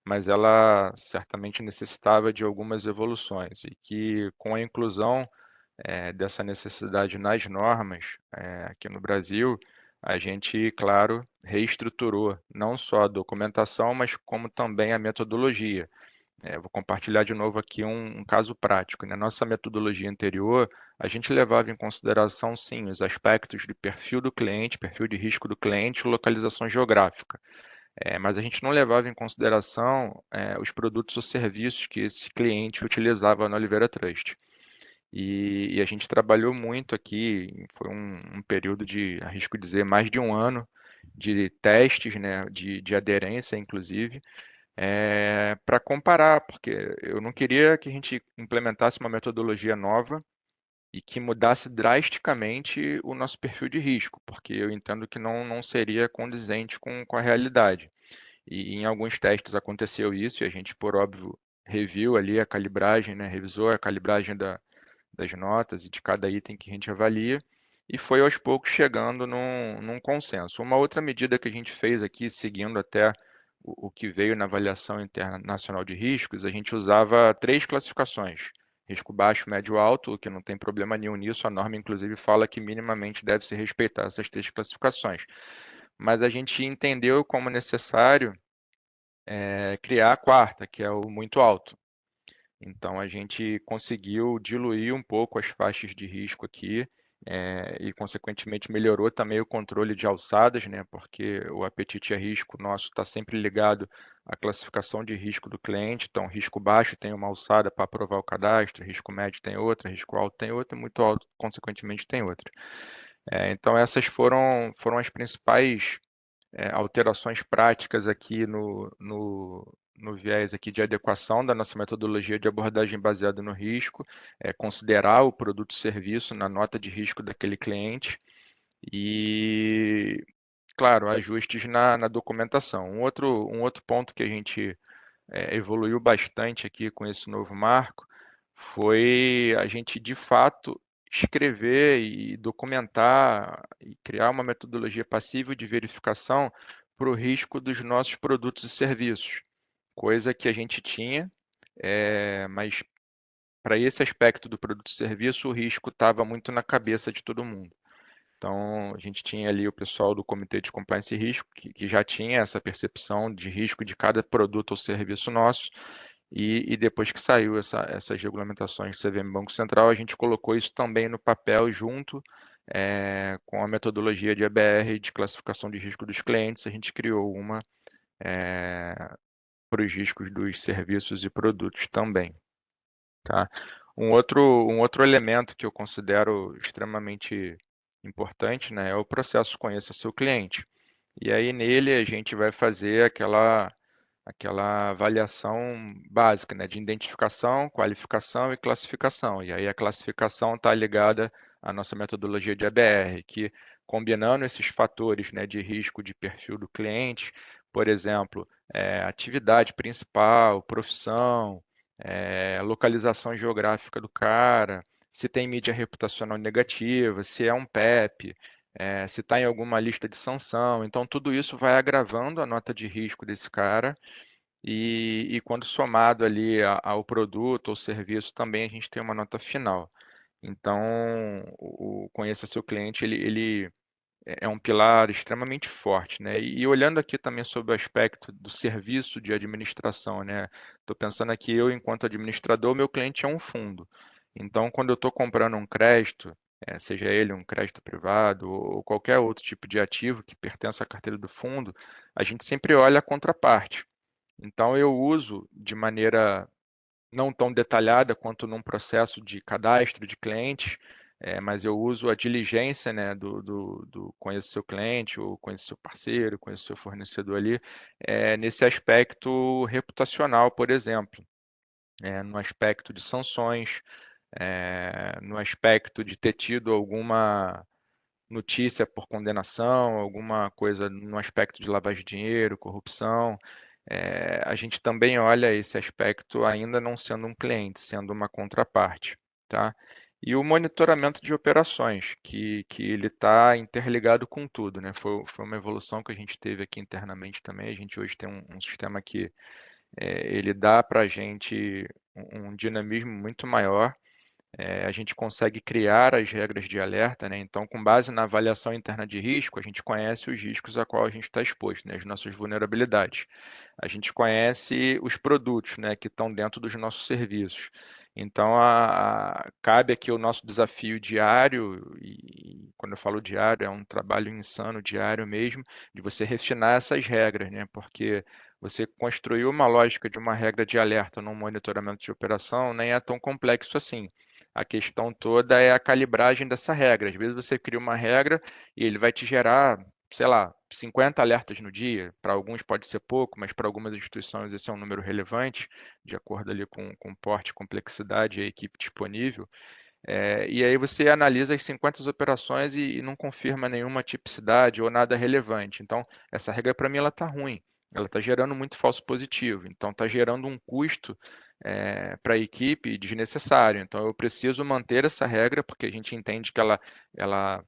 mas ela certamente necessitava de algumas evoluções e que com a inclusão dessa necessidade nas normas aqui no Brasil, a gente, claro, reestruturou não só a documentação, mas como também a metodologia. Vou compartilhar de novo aqui um caso prático. Na nossa metodologia anterior, a gente levava em consideração, sim, os aspectos de perfil do cliente, perfil de risco do cliente, localização geográfica. Mas a gente não levava em consideração os produtos ou serviços que esse cliente utilizava na Olivera Trust. E a gente trabalhou muito aqui, foi um período de, arrisco dizer, mais de um ano de testes, né, de aderência, inclusive, para comparar, porque eu não queria que a gente implementasse uma metodologia nova e que mudasse drasticamente o nosso perfil de risco, porque eu entendo que não seria condizente com a realidade. E em alguns testes aconteceu isso, e a gente, por óbvio, reviu ali a calibragem, né, revisou a calibragem das notas e de cada item que a gente avalia, e foi aos poucos chegando num consenso. Uma outra medida que a gente fez aqui, seguindo até o que veio na avaliação internacional de riscos, a gente usava 3 classificações: risco baixo, médio, alto, que não tem problema nenhum nisso, a norma inclusive fala que minimamente deve se respeitar essas 3 classificações. Mas a gente entendeu como necessário criar a quarta, que é o muito alto. Então a gente conseguiu diluir um pouco as faixas de risco aqui e, consequentemente, melhorou também o controle de alçadas, né? Porque o apetite a risco nosso está sempre ligado à classificação de risco do cliente. Então, risco baixo tem uma alçada para aprovar o cadastro, risco médio tem outra, risco alto tem outra, e muito alto, consequentemente, tem outra. Então, essas foram as principais alterações práticas aqui no viés aqui de adequação da nossa metodologia de abordagem baseada no risco, considerar o produto e serviço na nota de risco daquele cliente e, claro, ajustes na documentação. Um outro ponto que a gente evoluiu bastante aqui com esse novo marco foi a gente, de fato, escrever e documentar e criar uma metodologia passível de verificação para o risco dos nossos produtos e serviços, coisa que a gente tinha, mas para esse aspecto do produto e serviço, o risco estava muito na cabeça de todo mundo. Então, a gente tinha ali o pessoal do Comitê de Compliance e Risco, que já tinha essa percepção de risco de cada produto ou serviço nosso, e depois que saiu essas regulamentações do CVM Banco Central, a gente colocou isso também no papel junto com a metodologia de ABR de classificação de risco dos clientes, a gente criou uma para os riscos dos serviços e produtos também. Tá? Um outro elemento que eu considero extremamente importante, né, é o processo Conheça Seu Cliente. E aí nele a gente vai fazer aquela avaliação básica, né, de identificação, qualificação e classificação. E aí a classificação está ligada à nossa metodologia de ABR, que combinando esses fatores, né, de risco de perfil do cliente, por exemplo, atividade principal, profissão, localização geográfica do cara, se tem mídia reputacional negativa, se é um PEP, se está em alguma lista de sanção. Então, tudo isso vai agravando a nota de risco desse cara e quando somado ali ao produto ou serviço, também a gente tem uma nota final. Então, o Conheça Seu Cliente, ele é um pilar extremamente forte, né? E olhando aqui também sobre o aspecto do serviço de administração, né? Estou pensando aqui, eu enquanto administrador, meu cliente é um fundo. Então, quando eu estou comprando um crédito, seja ele um crédito privado ou qualquer outro tipo de ativo que pertence à carteira do fundo, a gente sempre olha a contraparte. Então, eu uso de maneira não tão detalhada quanto num processo de cadastro de clientes, mas eu uso a diligência, né, do conhecer seu cliente, ou conhecer seu parceiro, conhecer seu fornecedor ali, nesse aspecto reputacional, por exemplo, no aspecto de sanções, no aspecto de ter tido alguma notícia por condenação, alguma coisa no aspecto de lavagem de dinheiro, corrupção. A gente também olha esse aspecto ainda não sendo um cliente, sendo uma contraparte, tá? E o monitoramento de operações, que ele está interligado com tudo, né? Foi uma evolução que a gente teve aqui internamente também. A gente hoje tem um sistema que ele dá para a gente um dinamismo muito maior. A gente consegue criar as regras de alerta, né? Então, com base na avaliação interna de risco, a gente conhece os riscos a qual a gente está exposto, né? As nossas vulnerabilidades. A gente conhece os produtos, né, que estão dentro dos nossos serviços. Então, cabe aqui o nosso desafio diário, e quando eu falo diário, é um trabalho insano, diário mesmo, de você refinar essas regras, né? Porque você construir uma lógica de uma regra de alerta num monitoramento de operação nem é tão complexo assim. A questão toda é a calibragem dessa regra. Às vezes você cria uma regra e ele vai te gerar, sei lá, 50 alertas no dia. Para alguns pode ser pouco, mas para algumas instituições esse é um número relevante, de acordo ali com porte, complexidade e a equipe disponível. E aí você analisa as 50 operações e não confirma nenhuma tipicidade ou nada relevante. Então, essa regra para mim ela está ruim. Ela está gerando muito falso positivo. Então, está gerando um custo para a equipe desnecessário. Então, eu preciso manter essa regra porque a gente entende que ela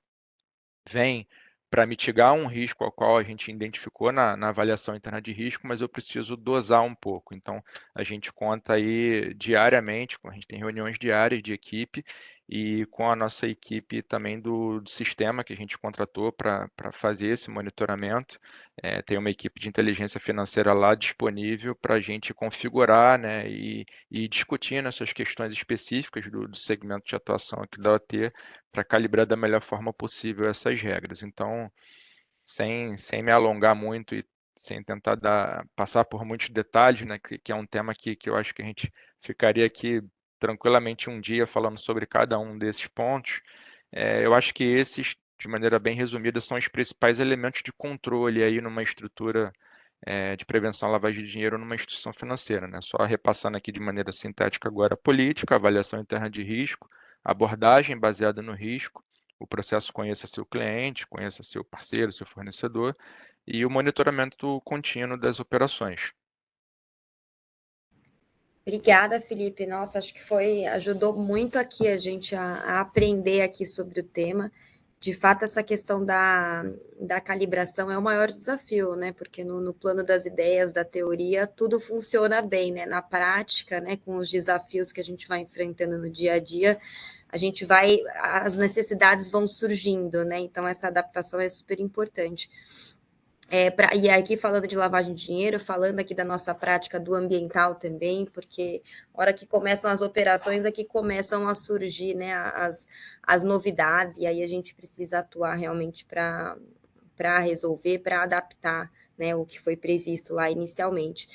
vem para mitigar um risco ao qual a gente identificou na avaliação interna de risco, mas eu preciso dosar um pouco. Então, a gente conta aí diariamente, a gente tem reuniões diárias de equipe e com a nossa equipe também do sistema que a gente contratou para fazer esse monitoramento. Tem uma equipe de inteligência financeira lá disponível para a gente configurar, né, e discutindo essas questões específicas do segmento de atuação aqui da OT para calibrar da melhor forma possível essas regras. Então, sem me alongar muito e sem tentar passar por muitos detalhes, né, que é um tema que eu acho que a gente ficaria aqui tranquilamente um dia falando sobre cada um desses pontos, eu acho que esses, de maneira bem resumida, são os principais elementos de controle aí numa estrutura de prevenção à lavagem de dinheiro numa instituição financeira, né? Só repassando aqui de maneira sintética agora a política, avaliação interna de risco, abordagem baseada no risco, o processo conheça seu cliente, conheça seu parceiro, seu fornecedor e o monitoramento contínuo das operações. Obrigada, Felipe. Nossa, acho que ajudou muito aqui a gente a aprender aqui sobre o tema. de fato, essa questão da calibração é o maior desafio, né? Porque no plano das ideias, da teoria, tudo funciona bem, né? Na prática, né, com os desafios que a gente vai enfrentando no dia a dia, as necessidades vão surgindo, né? Então, essa adaptação é super importante. E aqui falando de lavagem de dinheiro, falando aqui da nossa prática do ambiental também, porque a hora que começam as operações é que começam a surgir, né, as novidades, e aí a gente precisa atuar realmente para resolver, para adaptar, né, o que foi previsto lá inicialmente.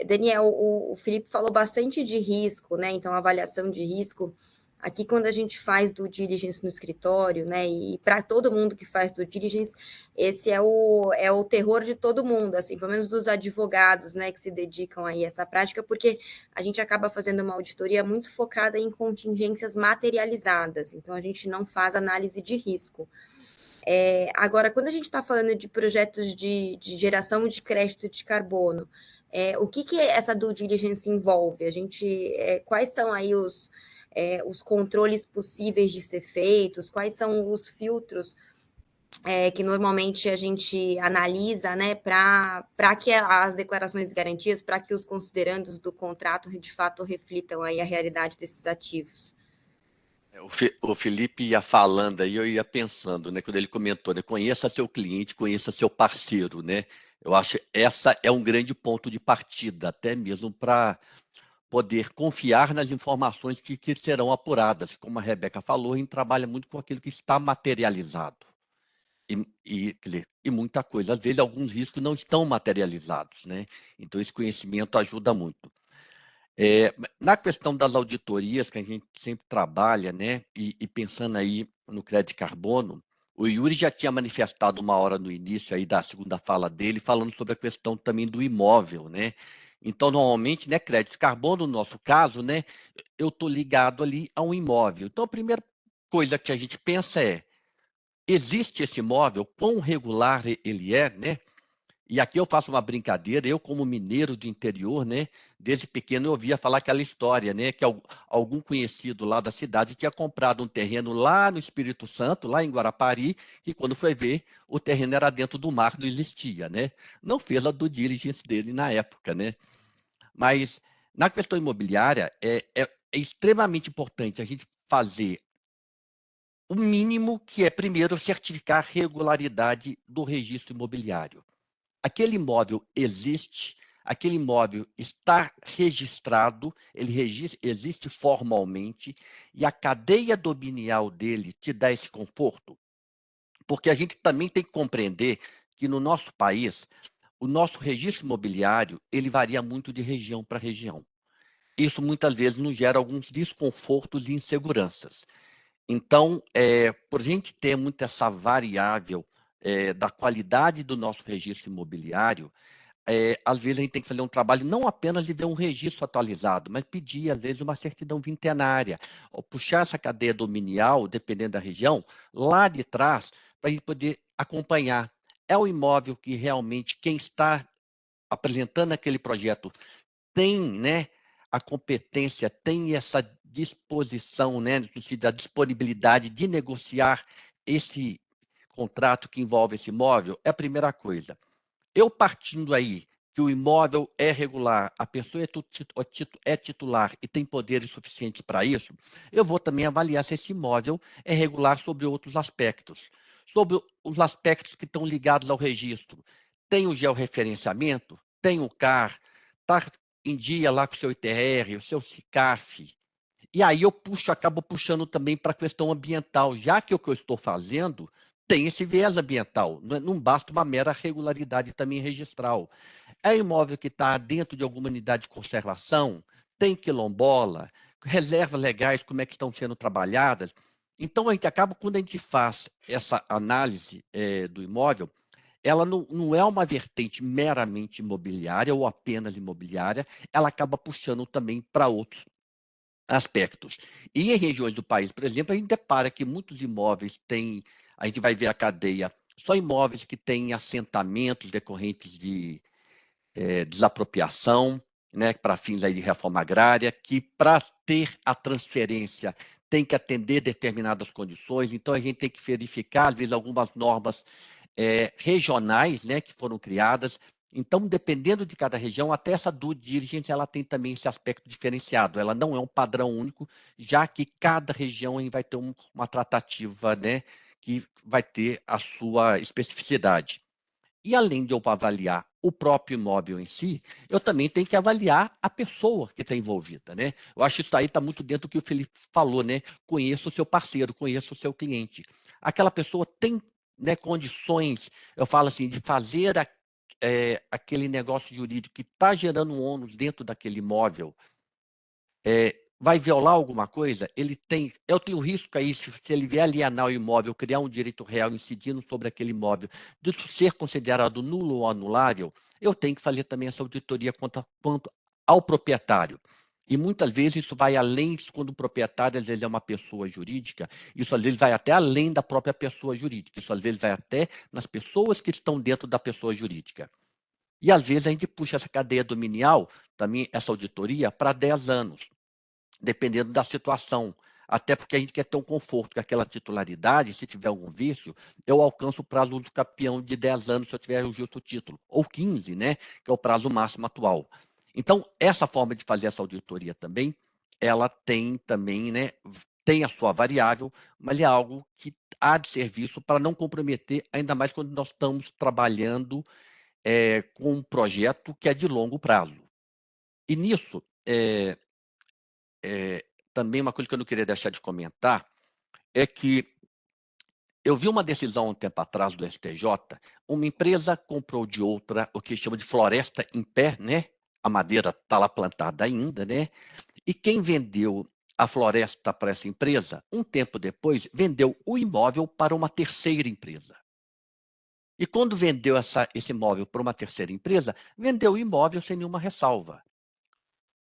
Daniel, o Felipe falou bastante de risco, né? Então, avaliação de risco. Aqui, quando a gente faz due diligence no escritório, né? E para todo mundo que faz due diligence, esse é o terror de todo mundo, assim, pelo menos dos advogados, né, que se dedicam aí a essa prática, porque a gente acaba fazendo uma auditoria muito focada em contingências materializadas. Então, a gente não faz análise de risco. Agora, quando a gente está falando de projetos de geração de crédito de carbono, o que essa due diligence envolve? Quais são aí os controles possíveis de ser feitos? Quais são os filtros que normalmente a gente analisa, né, para que as declarações de garantias, para que os considerandos do contrato de fato reflitam aí a realidade desses ativos? O Felipe ia falando aí, eu ia pensando, né? Quando ele comentou, né? Conheça seu cliente, conheça seu parceiro, né? Eu acho que essa é um grande ponto de partida, até mesmo para poder confiar nas informações que serão apuradas. Como a Rebeca falou, a gente trabalha muito com aquilo que está materializado. E muita coisa. Às vezes, alguns riscos não estão materializados, né? Então, esse conhecimento ajuda muito. Na questão das auditorias, que a gente sempre trabalha, né? E pensando aí no crédito carbono, o Yuri já tinha manifestado uma hora no início aí da segunda fala dele, falando sobre a questão também do imóvel, né? Então, normalmente, né, crédito carbono, no nosso caso, né, eu estou ligado ali a um imóvel. Então, a primeira coisa que a gente pensa existe esse imóvel, quão regular ele é, né? E aqui eu faço uma brincadeira, eu como mineiro do interior, né, desde pequeno eu ouvia falar aquela história, né, que algum conhecido lá da cidade tinha comprado um terreno lá no Espírito Santo, lá em Guarapari, que quando foi ver, o terreno era dentro do mar, não existia, né? Não fez a due diligence dele na época, né? Mas na questão imobiliária é extremamente importante a gente fazer o mínimo, que é primeiro certificar a regularidade do registro imobiliário. Aquele imóvel existe, aquele imóvel está registrado, existe formalmente, e a cadeia dominial dele te dá esse conforto, porque a gente também tem que compreender que no nosso país, o nosso registro imobiliário, ele varia muito de região para região. Isso muitas vezes nos gera alguns desconfortos e inseguranças. Então, por a gente ter muito essa variável da qualidade do nosso registro imobiliário, às vezes a gente tem que fazer um trabalho não apenas de ver um registro atualizado, mas pedir, às vezes, uma certidão vintenária, ou puxar essa cadeia dominial, dependendo da região, lá de trás, para a gente poder acompanhar. É o imóvel que realmente quem está apresentando aquele projeto tem, né, a competência, tem essa disposição, né, no sentido da disponibilidade de negociar esse contrato que envolve esse imóvel, é a primeira coisa. Eu partindo aí que o imóvel é regular, a pessoa é titular e tem poderes suficientes para isso, eu vou também avaliar se esse imóvel é regular sobre outros aspectos. Sobre os aspectos que estão ligados ao registro. Tem o georreferenciamento? Tem o CAR? Está em dia lá com o seu ITR, o seu SICAF? E aí eu acabo puxando também para a questão ambiental, já que o que eu estou fazendo tem esse viés ambiental, não basta uma mera regularidade também registral. É imóvel que está dentro de alguma unidade de conservação, tem quilombola, reservas legais, como é que estão sendo trabalhadas. Então, a gente acaba, quando a gente faz essa análise do imóvel, ela não é uma vertente meramente imobiliária ou apenas imobiliária, ela acaba puxando também para outros aspectos. E em regiões do país, por exemplo, a gente depara que muitos imóveis têm, a gente vai ver a cadeia, só imóveis que têm assentamentos decorrentes de desapropriação, né, para fins aí de reforma agrária, que para ter a transferência tem que atender determinadas condições, então a gente tem que verificar, às vezes, algumas normas regionais, né, que foram criadas. Então, dependendo de cada região, até essa due diligence, ela tem também esse aspecto diferenciado. Ela não é um padrão único, já que cada região vai ter uma tratativa, né, que vai ter a sua especificidade. E além de eu avaliar o próprio imóvel em si, eu também tenho que avaliar a pessoa que está envolvida, né? Eu acho que isso aí está muito dentro do que o Felipe falou, né? Conheça o seu parceiro, conheça o seu cliente. Aquela pessoa tem, né, condições, eu falo assim, de fazer aquele negócio jurídico que está gerando um ônus dentro daquele imóvel, vai violar alguma coisa, eu tenho risco aí, se ele vier alienar o imóvel, criar um direito real incidindo sobre aquele imóvel, de ser considerado nulo ou anulável, eu tenho que fazer também essa auditoria quanto ao proprietário. E muitas vezes isso vai além, quando o proprietário às vezes é uma pessoa jurídica, isso às vezes vai até além da própria pessoa jurídica, isso às vezes vai até nas pessoas que estão dentro da pessoa jurídica. E às vezes a gente puxa essa cadeia dominial, também essa auditoria, para 10 anos. Dependendo da situação. Até porque a gente quer ter um conforto com aquela titularidade, se tiver algum vício, eu alcanço o prazo do campeão de 10 anos se eu tiver o justo título, ou 15, né, que é o prazo máximo atual. Então, essa forma de fazer essa auditoria também, ela tem também, né, tem a sua variável, mas é algo que há de ser visto para não comprometer, ainda mais quando nós estamos trabalhando com um projeto que é de longo prazo. E nisso, também uma coisa que eu não queria deixar de comentar é que eu vi uma decisão um tempo atrás do STJ, uma empresa comprou de outra o que chama de floresta em pé, né? A madeira está lá plantada ainda, né? E quem vendeu a floresta para essa empresa, um tempo depois, vendeu o imóvel para uma terceira empresa. E quando vendeu esse imóvel para uma terceira empresa, vendeu o imóvel sem nenhuma ressalva.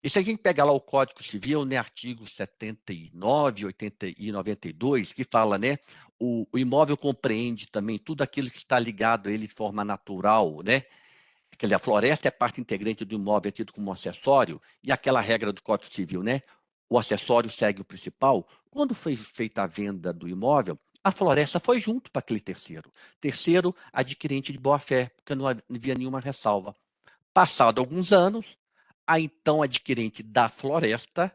E se a gente pegar lá o Código Civil, né, artigo 79, 80 e 92, que fala, né, o imóvel compreende também tudo aquilo que está ligado a ele de forma natural, né? Quer dizer, a floresta é parte integrante do imóvel, é tido como um acessório, e aquela regra do Código Civil, né? O acessório segue o principal. Quando foi feita a venda do imóvel, a floresta foi junto para aquele terceiro. Terceiro, adquirente de boa-fé, porque não havia nenhuma ressalva. Passado alguns anos, a então adquirente da floresta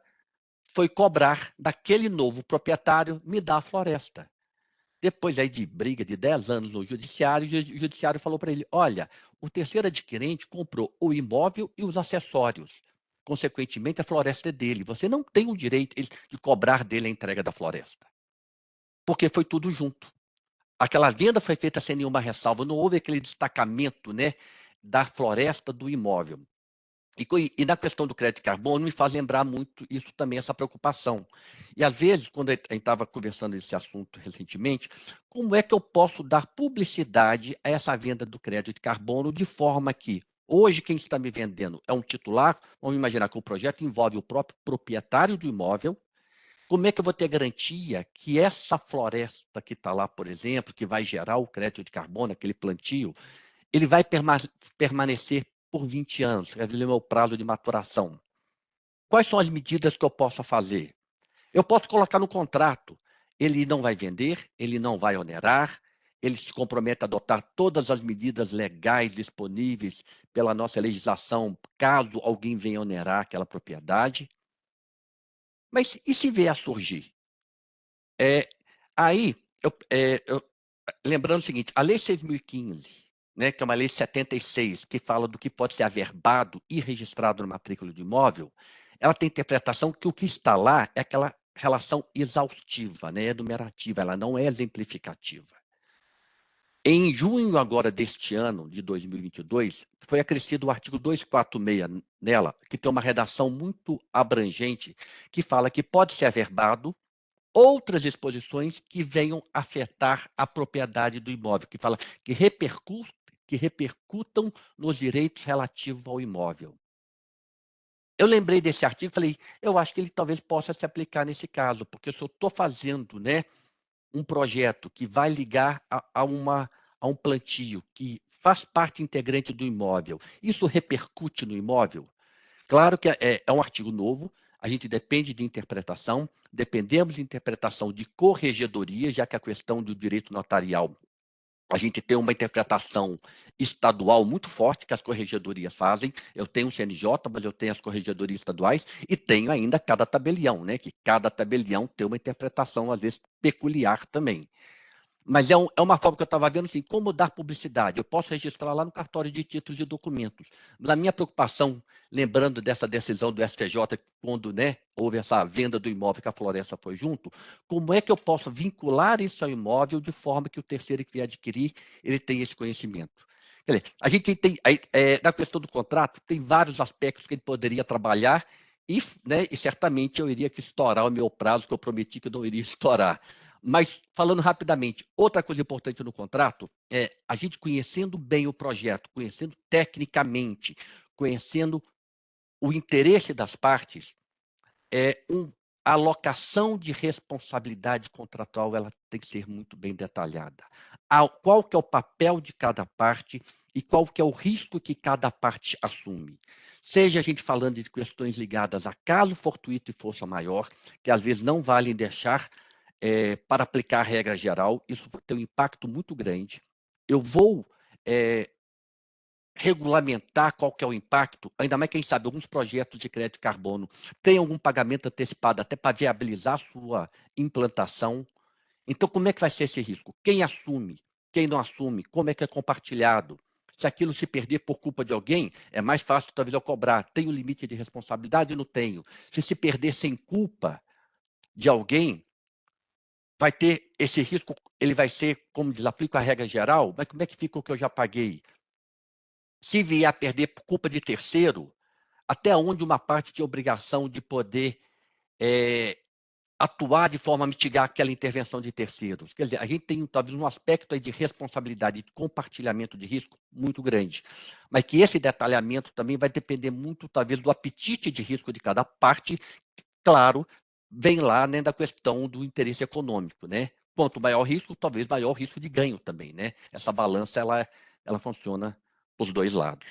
foi cobrar daquele novo proprietário, me dá a floresta. Depois aí de briga de 10 anos no judiciário, o judiciário falou para ele, olha, o terceiro adquirente comprou o imóvel e os acessórios. Consequentemente, a floresta é dele. Você não tem o direito de cobrar dele a entrega da floresta. Porque foi tudo junto. Aquela venda foi feita sem nenhuma ressalva, não houve aquele destacamento, né, da floresta do imóvel. E na questão do crédito de carbono, me faz lembrar muito isso também, essa preocupação. E às vezes, quando a gente estava conversando esse assunto recentemente, como é que eu posso dar publicidade a essa venda do crédito de carbono de forma que, hoje, quem está me vendendo é um titular, vamos imaginar que o projeto envolve o próprio proprietário do imóvel, como é que eu vou ter garantia que essa floresta que está lá, por exemplo, que vai gerar o crédito de carbono, aquele plantio, ele vai permanecer por 20 anos, quer dizer, meu prazo de maturação. Quais são as medidas que eu possa fazer? Eu posso colocar no contrato, ele não vai vender, ele não vai onerar, ele se compromete a adotar todas as medidas legais disponíveis pela nossa legislação, caso alguém venha onerar aquela propriedade. Mas e se vier a surgir? Aí, lembrando o seguinte, a Lei 6.015, né, que é uma lei 76, que fala do que pode ser averbado e registrado na matrícula do imóvel, ela tem interpretação que o que está lá é aquela relação exaustiva, né, enumerativa, ela não é exemplificativa. Em junho agora deste ano, de 2022, foi acrescido o artigo 246 nela, que tem uma redação muito abrangente, que fala que pode ser averbado outras exposições que venham afetar a propriedade do imóvel, que fala que repercutam nos direitos relativos ao imóvel. Eu lembrei desse artigo e falei, eu acho que ele talvez possa se aplicar nesse caso, porque se eu estou fazendo, né, um projeto que vai ligar a um plantio que faz parte integrante do imóvel, isso repercute no imóvel? Claro que é um artigo novo, a gente depende de interpretação, dependemos de interpretação de corregedoria, já que a questão do direito notarial, a gente tem uma interpretação estadual muito forte que as corregedorias fazem. Eu tenho o CNJ, mas eu tenho as corregedorias estaduais e tenho ainda cada tabelião, né? Que cada tabelião tem uma interpretação, às vezes, peculiar também. Mas é uma forma que eu estava vendo assim, como dar publicidade. Eu posso registrar lá no cartório de títulos e documentos. Na minha preocupação, lembrando dessa decisão do STJ, quando, né, houve essa venda do imóvel que a Floresta foi junto, como é que eu posso vincular isso ao imóvel de forma que o terceiro que vier adquirir, ele tenha esse conhecimento? Quer dizer, a gente tem, na questão do contrato, tem vários aspectos que ele poderia trabalhar e certamente eu iria que estourar o meu prazo, que eu prometi que eu não iria estourar. Mas, falando rapidamente, outra coisa importante no contrato é a gente conhecendo bem o projeto, conhecendo tecnicamente, conhecendo o interesse das partes, a alocação de responsabilidade contratual ela tem que ser muito bem detalhada. Qual que é o papel de cada parte e qual que é o risco que cada parte assume. Seja a gente falando de questões ligadas a caso fortuito e força maior, que às vezes não valem deixar para aplicar a regra geral, isso tem um impacto muito grande. Eu vou regulamentar qual que é o impacto, ainda mais quem sabe, alguns projetos de crédito de carbono têm algum pagamento antecipado até para viabilizar a sua implantação. Então, como é que vai ser esse risco? Quem assume? Quem não assume? Como é que é compartilhado? Se aquilo se perder por culpa de alguém, é mais fácil talvez eu cobrar. Tenho limite de responsabilidade? Não tenho. Se perder sem culpa de alguém, vai ter esse risco, ele vai ser, como diz, aplico a regra geral, mas como é que fica o que eu já paguei? Se vier a perder por culpa de terceiro, até onde uma parte tem obrigação de poder atuar de forma a mitigar aquela intervenção de terceiros? Quer dizer, a gente tem talvez um aspecto aí de responsabilidade, de compartilhamento de risco muito grande, mas que esse detalhamento também vai depender muito, talvez, do apetite de risco de cada parte, claro, vem lá, né, da questão do interesse econômico, né? Quanto maior risco, talvez maior risco de ganho também, né? Essa balança, ela funciona para os dois lados.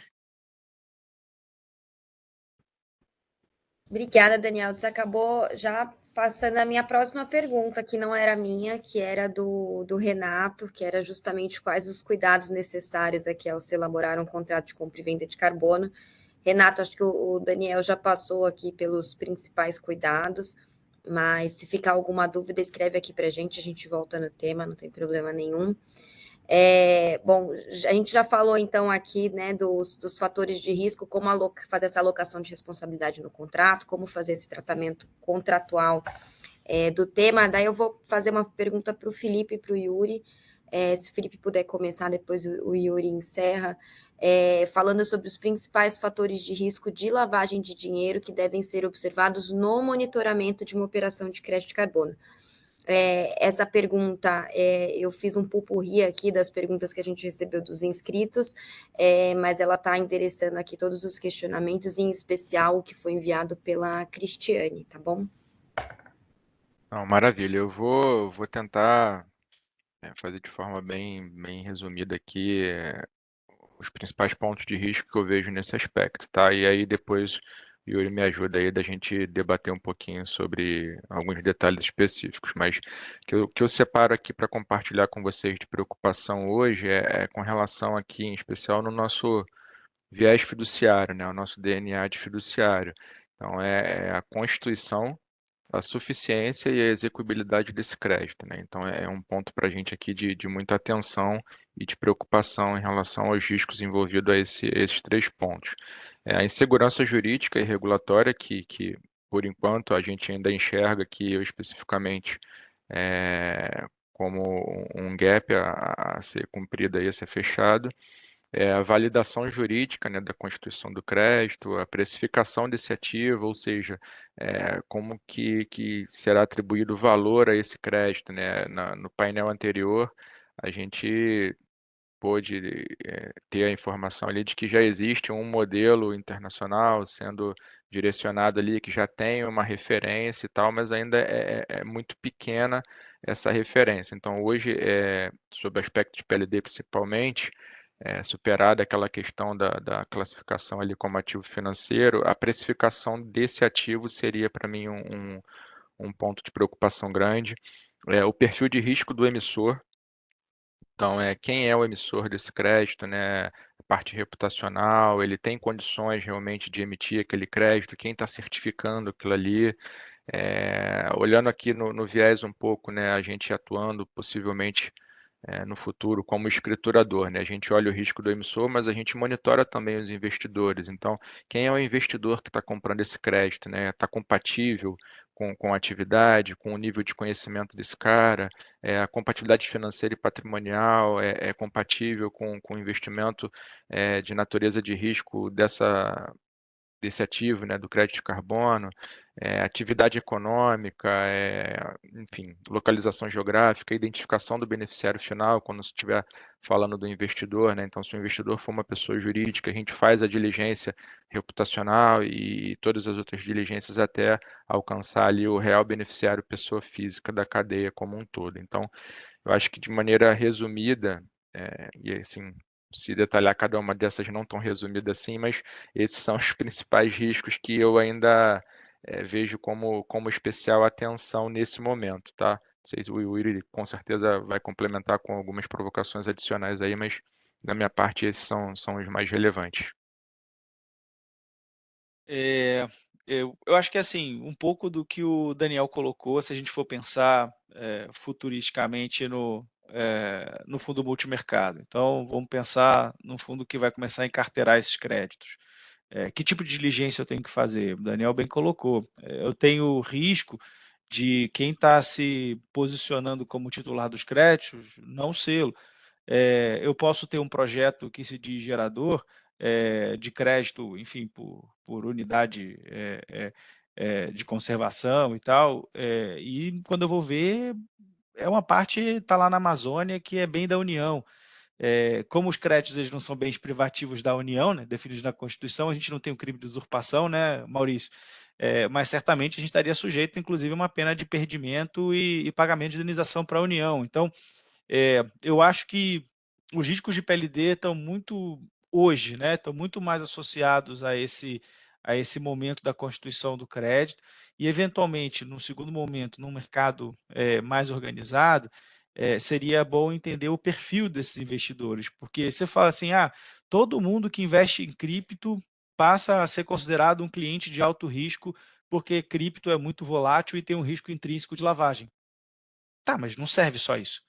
Obrigada, Daniel. Você acabou já passando a minha próxima pergunta, que não era minha, que era do Renato, que era justamente quais os cuidados necessários aqui ao se elaborar um contrato de compra e venda de carbono. Renato, acho que o Daniel já passou aqui pelos principais cuidados, mas se ficar alguma dúvida, escreve aqui para a gente volta no tema, não tem problema nenhum. Bom, a gente já falou então aqui, né, dos fatores de risco, como fazer essa alocação de responsabilidade no contrato, como fazer esse tratamento contratual do tema. Daí eu vou fazer uma pergunta para o Felipe e para o Yuri, se o Felipe puder começar, depois o Yuri encerra, falando sobre os principais fatores de risco de lavagem de dinheiro que devem ser observados no monitoramento de uma operação de crédito de carbono. Essa pergunta, eu fiz um pupurri aqui das perguntas que a gente recebeu dos inscritos, mas ela está endereçando aqui todos os questionamentos, em especial o que foi enviado pela Cristiane, tá bom? Não, maravilha. Eu vou tentar fazer de forma bem resumida aqui os principais pontos de risco que eu vejo nesse aspecto, tá? E aí depois o Yuri me ajuda aí da gente debater um pouquinho sobre alguns detalhes específicos, mas que eu separo aqui para compartilhar com vocês de preocupação hoje é com relação aqui, em especial no nosso viés fiduciário, né? O nosso DNA de fiduciário. Então, é a constituição, a suficiência e a execuibilidade desse crédito, né? Então, é um ponto para a gente aqui de muita atenção e de preocupação em relação aos riscos envolvidos a esses três pontos. A insegurança jurídica e regulatória, que por enquanto a gente ainda enxerga aqui, eu especificamente, como um gap a ser cumprido, aí, a ser fechado. A validação jurídica, né, da constituição do crédito, a precificação desse ativo, ou seja, como que será atribuído valor a esse crédito, né? No painel anterior, a gente pôde ter a informação ali de que já existe um modelo internacional sendo direcionado ali, que já tem uma referência e tal, mas ainda é muito pequena essa referência. Então, hoje, sob o aspecto de PLD principalmente, superada aquela questão da classificação ali como ativo financeiro, a precificação desse ativo seria para mim um ponto de preocupação grande. O perfil de risco do emissor, então, quem é o emissor desse crédito, né? A parte reputacional, ele tem condições realmente de emitir aquele crédito, quem está certificando aquilo ali. Olhando aqui no viés um pouco, né? A gente atuando possivelmente no futuro como escriturador, né? A gente olha o risco do emissor, mas a gente monitora também os investidores. Então, quem é o investidor que está comprando esse crédito, né? Está compatível com a atividade, com o nível de conhecimento desse cara, a compatibilidade financeira e patrimonial é compatível com o investimento de natureza de risco desse ativo, né, do crédito de carbono, atividade econômica, enfim, localização geográfica, identificação do beneficiário final, quando se estiver falando do investidor, né? Então, se o investidor for uma pessoa jurídica, a gente faz a diligência reputacional e todas as outras diligências até alcançar ali o real beneficiário pessoa física da cadeia como um todo. Então, eu acho que de maneira resumida, e assim, se detalhar cada uma dessas não tão resumida assim, mas esses são os principais riscos que eu ainda vejo como especial atenção nesse momento, tá? Não sei se o Yuri com certeza vai complementar com algumas provocações adicionais aí, mas da minha parte esses são os mais relevantes. Eu acho que assim, um pouco do que o Daniel colocou, se a gente for pensar futuristicamente no fundo multimercado. Então, vamos pensar no fundo que vai começar a encarteirar esses créditos. Que tipo de diligência eu tenho que fazer? O Daniel bem colocou. Eu tenho o risco de quem está se posicionando como titular dos créditos não sê-lo. Eu posso ter um projeto que se diz gerador de crédito, enfim, por unidade de conservação e tal, e quando eu vou ver, uma parte está lá na Amazônia que é bem da União. Como os créditos eles não são bens privativos da União, né, definidos na Constituição, a gente não tem o crime de usurpação, né, Maurício? Mas certamente a gente estaria sujeito, inclusive, a uma pena de perdimento e pagamento de indenização para a União. Então, eu acho que os riscos de PLD estão muito hoje, né, estão muito mais associados a esse momento da constituição do crédito e, eventualmente, num segundo momento, num mercado mais organizado, seria bom entender o perfil desses investidores, porque você fala assim, todo mundo que investe em cripto passa a ser considerado um cliente de alto risco porque cripto é muito volátil e tem um risco intrínseco de lavagem. Tá, mas não serve só isso.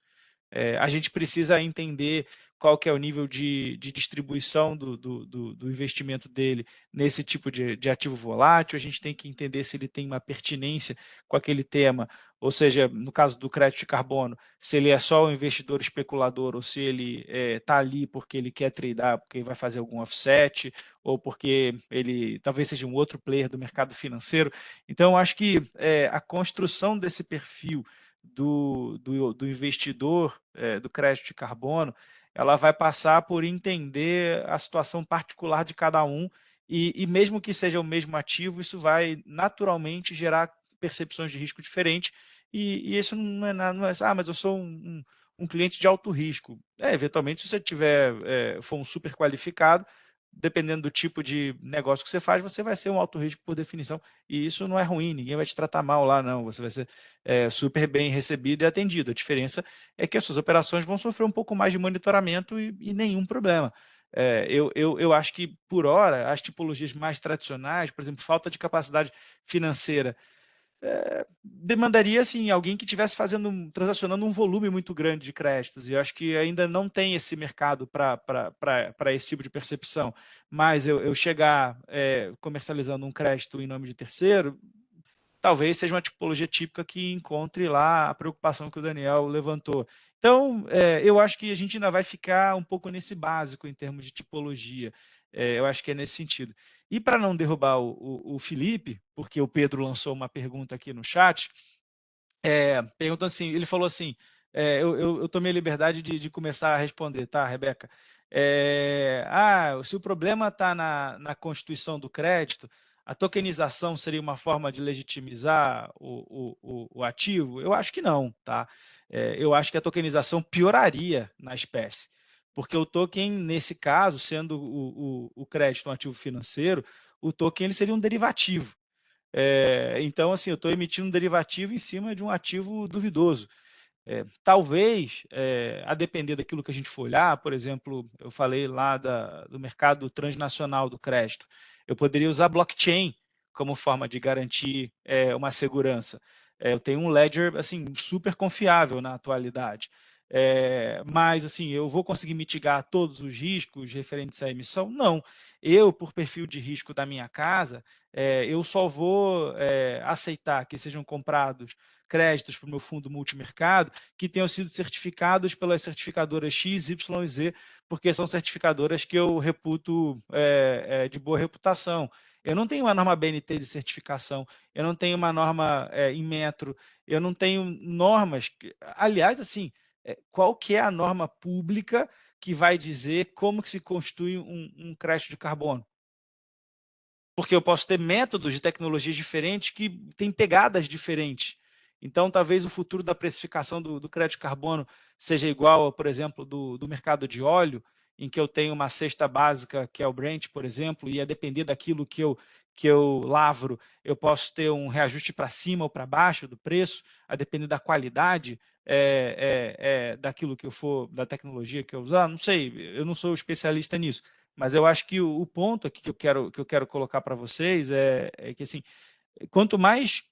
A gente precisa entender qual que é o nível de distribuição do investimento dele nesse tipo de ativo volátil, a gente tem que entender se ele tem uma pertinência com aquele tema, ou seja, no caso do crédito de carbono, se ele é só um investidor especulador ou se ele está ali porque ele quer tradear, porque vai fazer algum offset, ou porque ele talvez seja um outro player do mercado financeiro. Então, acho que a construção desse perfil do investidor do crédito de carbono, ela vai passar por entender a situação particular de cada um e mesmo que seja o mesmo ativo, isso vai naturalmente gerar percepções de risco diferentes e isso não é nada, não é, mas eu sou um cliente de alto risco. Eventualmente, se você for um super qualificado, dependendo do tipo de negócio que você faz, você vai ser um alto risco por definição, e isso não é ruim, ninguém vai te tratar mal lá, não, você vai ser super bem recebido e atendido. A diferença é que as suas operações vão sofrer um pouco mais de monitoramento e nenhum problema. Eu acho que, por hora, as tipologias mais tradicionais, por exemplo, falta de capacidade financeira, demandaria assim, alguém que estivesse transacionando um volume muito grande de créditos, e eu acho que ainda não tem esse mercado para esse tipo de percepção. Mas eu chegar comercializando um crédito em nome de terceiro, talvez seja uma tipologia típica que encontre lá a preocupação que o Daniel levantou. Então, eu acho que a gente ainda vai ficar um pouco nesse básico em termos de tipologia. Eu acho que é nesse sentido. E para não derrubar o Felipe, porque o Pedro lançou uma pergunta aqui no chat, perguntou assim, ele falou assim, eu tomei a liberdade de começar a responder, tá, Rebeca? Se o problema está na constituição do crédito, a tokenização seria uma forma de legitimizar o ativo? Eu acho que não, tá? Eu acho que a tokenização pioraria na espécie, Porque o token, nesse caso, sendo o crédito um ativo financeiro, o token ele seria um derivativo. Então, assim, eu estou emitindo um derivativo em cima de um ativo duvidoso. Talvez, a depender daquilo que a gente for olhar, por exemplo, eu falei lá do mercado transnacional do crédito, eu poderia usar blockchain como forma de garantir uma segurança. Eu tenho um ledger assim super confiável na atualidade. Mas assim, eu vou conseguir mitigar todos os riscos referentes à emissão? Não. Eu, por perfil de risco da minha casa, eu só vou aceitar que sejam comprados créditos para o meu fundo multimercado que tenham sido certificados pelas certificadoras X, Y e Z, porque são certificadoras que eu reputo de boa reputação. Eu não tenho uma norma BNT de certificação, eu não tenho uma norma Inmetro, eu não tenho normas. Aliás, assim, qual que é a norma pública que vai dizer como que se constitui um crédito de carbono? Porque eu posso ter métodos de tecnologias diferentes que têm pegadas diferentes. Então, talvez o futuro da precificação do crédito de carbono seja igual, por exemplo, do mercado de óleo, em que eu tenho uma cesta básica, que é o Brent, por exemplo, e a depender daquilo que eu lavro, eu posso ter um reajuste para cima ou para baixo do preço, a depender da qualidade daquilo que eu for, da tecnologia que eu usar. Não sei, eu não sou especialista nisso. Mas eu acho que o ponto aqui que eu quero colocar para vocês é que, assim, quanto mais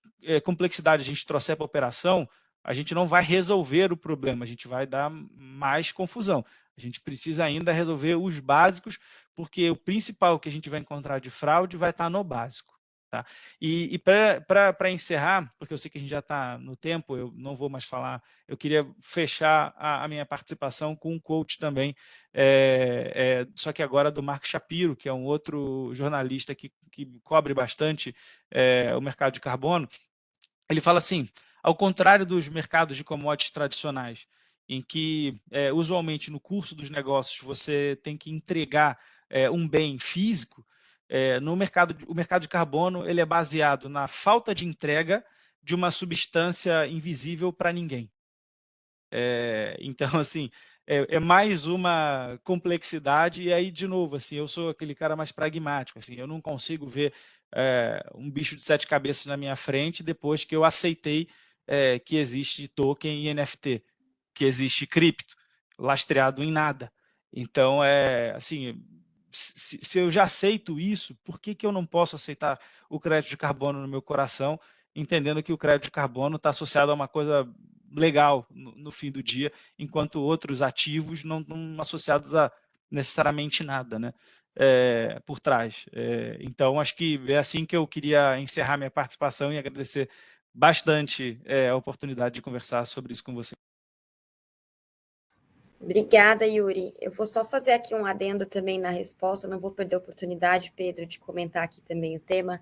complexidade a gente trouxer para a operação, a gente não vai resolver o problema, a gente vai dar mais confusão. A gente precisa ainda resolver os básicos, porque o principal que a gente vai encontrar de fraude vai estar no básico. Tá? E para encerrar, porque eu sei que a gente já está no tempo, eu não vou mais falar, eu queria fechar a minha participação com um quote também, só que agora do Mark Shapiro, que é um outro jornalista que cobre bastante o mercado de carbono. Ele fala assim, ao contrário dos mercados de commodities tradicionais, em que usualmente no curso dos negócios você tem que entregar um bem físico, o mercado de carbono ele é baseado na falta de entrega de uma substância invisível para ninguém. Então, assim, é mais uma complexidade, e aí, de novo, assim, eu sou aquele cara mais pragmático, assim, eu não consigo ver um bicho de 7 cabeças na minha frente depois que eu aceitei que existe token e NFT, que existe cripto, lastreado em nada. Então, assim, se eu já aceito isso, por que eu não posso aceitar o crédito de carbono no meu coração, entendendo que o crédito de carbono está associado a uma coisa legal no fim do dia, enquanto outros ativos não estão associados a necessariamente nada, né? Por trás. Então, acho que é assim que eu queria encerrar minha participação e agradecer bastante a oportunidade de conversar sobre isso com você. Obrigada, Yuri. Eu vou só fazer aqui um adendo também na resposta, não vou perder a oportunidade, Pedro, de comentar aqui também o tema.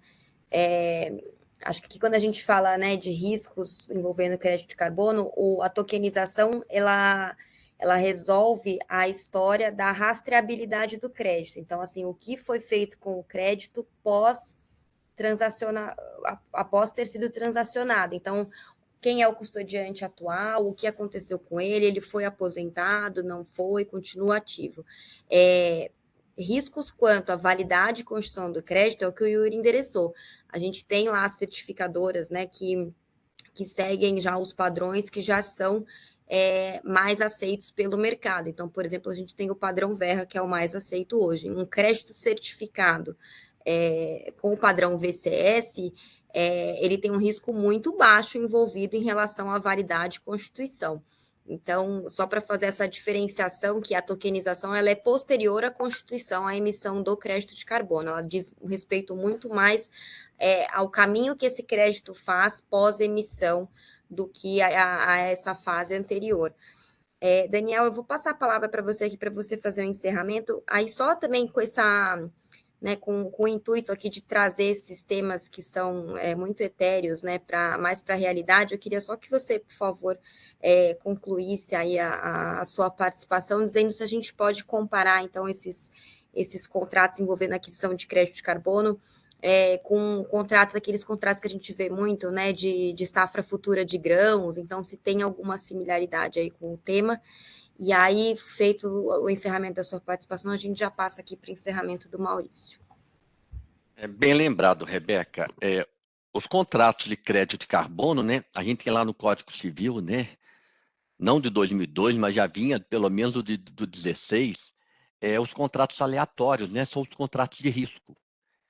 Acho que quando a gente fala, né, de riscos envolvendo crédito de carbono, a tokenização ela resolve a história da rastreabilidade do crédito. Então, assim, o que foi feito com o crédito após ter sido transacionado. Então, quem é o custodiante atual, o que aconteceu com ele foi aposentado, não foi, continua ativo. Riscos quanto à validade e construção do crédito é o que o Yuri endereçou. A gente tem lá as certificadoras, né, que seguem já os padrões que já são mais aceitos pelo mercado. Então, por exemplo, a gente tem o padrão Verra, que é o mais aceito hoje. Um crédito certificado com o padrão VCS, ele tem um risco muito baixo envolvido em relação à validade e constituição. Então, só para fazer essa diferenciação, que a tokenização ela é posterior à constituição, à emissão do crédito de carbono. Ela diz respeito muito mais ao caminho que esse crédito faz pós-emissão do que a essa fase anterior. Daniel, eu vou passar a palavra para você aqui, para você fazer o encerramento. Aí só também com essa... Né, com o intuito aqui de trazer esses temas que são muito etéreos, né, mais para a realidade, eu queria só que você, por favor, concluísse aí a sua participação, dizendo se a gente pode comparar, então, esses contratos envolvendo aquisição de crédito de carbono com aqueles contratos que a gente vê muito, né, de safra futura de grãos, então, se tem alguma similaridade aí com o tema. E aí, feito o encerramento da sua participação, a gente já passa aqui para o encerramento do Maurício. É bem lembrado, Rebeca. Os contratos de crédito de carbono, né? A gente tem lá no Código Civil, né? Não de 2002, mas já vinha pelo menos do 16, os contratos aleatórios, né? São os contratos de risco.